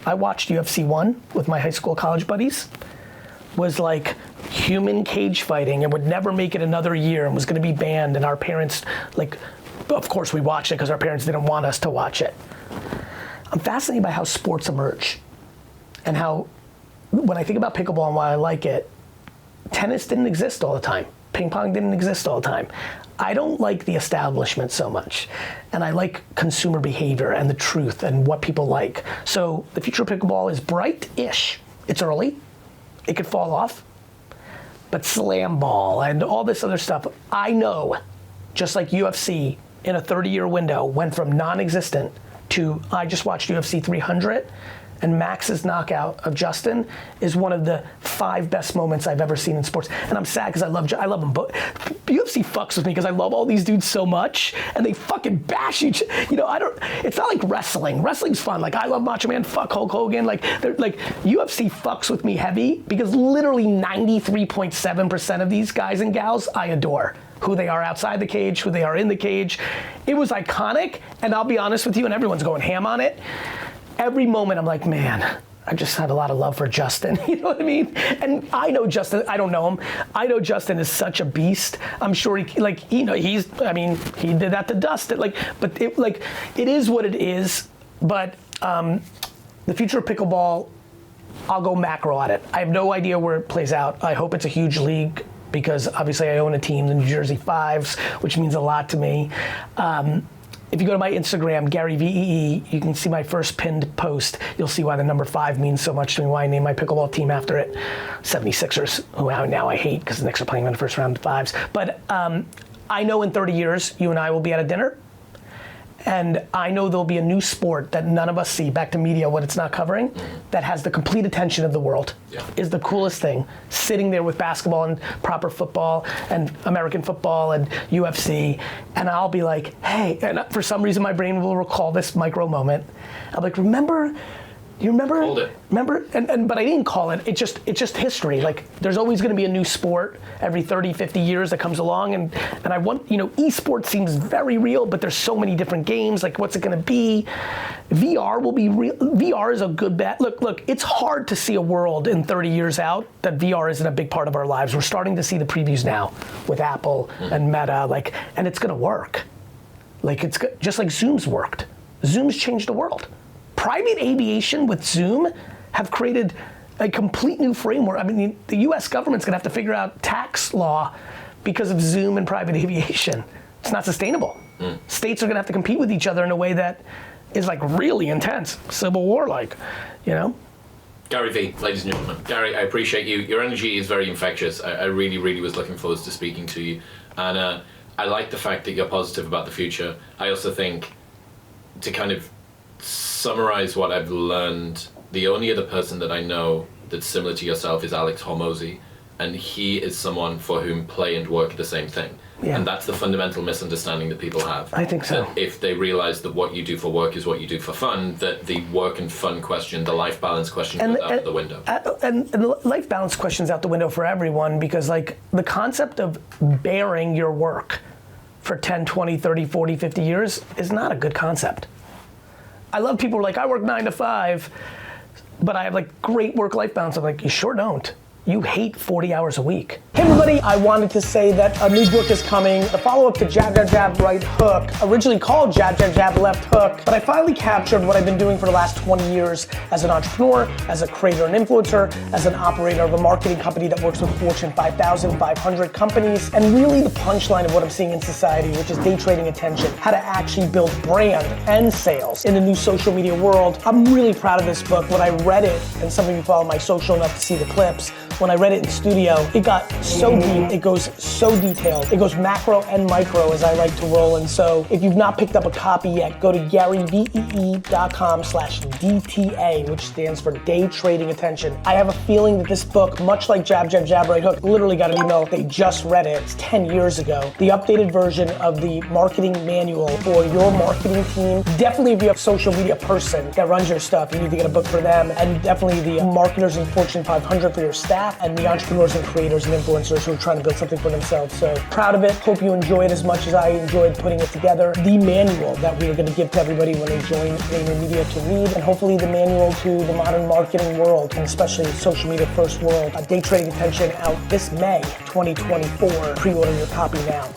[SPEAKER 1] I watched UFC 1 with my high school college buddies, was like human cage fighting and would never make it another year and was gonna be banned, and our parents, like, of course we watched it because our parents didn't want us to watch it. I'm fascinated by how sports emerge and how, when I think about pickleball and why I like it, tennis didn't exist all the time. Ping pong didn't exist all the time. I don't like the establishment so much, and I like consumer behavior and the truth and what people like. So the future of pickleball is bright-ish. It's early, it could fall off, but slam ball and all this other stuff, I know, just like UFC in a 30-year window went from non-existent to, I just watched UFC 300, and Max's knockout of Justin is one of the 5 best moments I've ever seen in sports. And I'm sad because I love them both. UFC fucks with me because I love all these dudes so much, and they fucking bash each. You know, it's not like wrestling. Wrestling's fun. Like, I love Macho Man, fuck Hulk Hogan. Like UFC fucks with me heavy because literally 93.7% of these guys and gals I adore. Who they are outside the cage, who they are in the cage. It was iconic, and I'll be honest with you, and everyone's going ham on it. Every moment I'm like, man, I just had a lot of love for Justin, you know what I mean? And I know Justin, I don't know him. I know Justin is such a beast. I'm sure he did that to Dustin. But it is what it is. But the future of pickleball, I'll go macro at it. I have no idea where it plays out. I hope it's a huge league, because obviously I own a team, the New Jersey Fives, which means a lot to me. If you go to my Instagram, GaryVee, you can see my first pinned post. You'll see why the number 5 means so much to me, why I named my pickleball team after it. 76ers, who now I hate because the Knicks are playing in the first round of 5s. But I know in 30 years, you and I will be at a dinner, and I know there'll be a new sport that none of us see, back to media, what it's not covering, that has the complete attention of the world. Yeah. Is the coolest thing. Sitting there with basketball and proper football and American football and UFC, and I'll be like, hey, and for some reason my brain will recall this micro moment. I'll be like, you remember?
[SPEAKER 3] Hold it.
[SPEAKER 1] Remember? But I didn't call it. It's just history. Like, there's always going to be a new sport every 30, 50 years that comes along, and I want, esports seems very real, but there's so many different games. Like, what's it going to be? VR will be real. VR is a good bet. Look, it's hard to see a world in 30 years out that VR isn't a big part of our lives. We're starting to see the previews now with Apple and Meta, and it's going to work. It's just like Zoom's worked. Zoom's changed the world. Private aviation with Zoom have created a complete new framework. I mean, the US government's gonna have to figure out tax law because of Zoom and private aviation. It's not sustainable. States are gonna have to compete with each other in a way that is really intense, Civil War-like,
[SPEAKER 3] GaryVee, ladies and gentlemen. Gary, I appreciate you. Your energy is very infectious. I really, really was looking forward to speaking to you. And I like the fact that you're positive about the future. I also think, to kind of summarize what I've learned, the only other person that I know that's similar to yourself is Alex Hormozy, and he is someone for whom play and work are the same thing.
[SPEAKER 1] Yeah.
[SPEAKER 3] And that's the fundamental misunderstanding that people have.
[SPEAKER 1] I think so.
[SPEAKER 3] That if they realize that what you do for work is what you do for fun, that the work and fun question, the life balance question goes out the window.
[SPEAKER 1] And the life balance question's out the window for everyone, because like the concept of bearing your work for 10, 20, 30, 40, 50 years is not a good concept. I love people who are like, I work 9 to 5, but I have like great work-life balance. I'm like, you sure don't. You hate 40 hours a week. Hey everybody, I wanted to say that a new book is coming, the follow-up to Jab, Jab, Jab, Right Hook, originally called Jab, Jab, Jab, Left Hook, but I finally captured what I've been doing for the last 20 years as an entrepreneur, as a creator and influencer, as an operator of a marketing company that works with Fortune 5,000, 500 companies, and really the punchline of what I'm seeing in society, which is day trading attention, how to actually build brand and sales in the new social media world. I'm really proud of this book. When I read it, and some of you follow my social enough to see the clips, when I read it in studio, it got so deep, it goes so detailed. It goes macro and micro, as I like to roll. And so if you've not picked up a copy yet, go to GaryVee.com/DTA, which stands for Day Trading Attention. I have a feeling that this book, much like Jab, Jab, Jab, Right Hook, literally got an email, they just read it, it's 10 years ago. The updated version of the marketing manual for your marketing team. Definitely if you're a social media person that runs your stuff, you need to get a book for them. And definitely the marketers in Fortune 500 for your staff, and the entrepreneurs and creators and influencers who are trying to build something for themselves. So proud of it. Hope you enjoy it as much as I enjoyed putting it together. The manual that we are going to give to everybody when they join VaynerMedia to read, and hopefully the manual to the modern marketing world, and especially the social media first world. Day Trading Attention out this May 2024. Pre-order your copy now.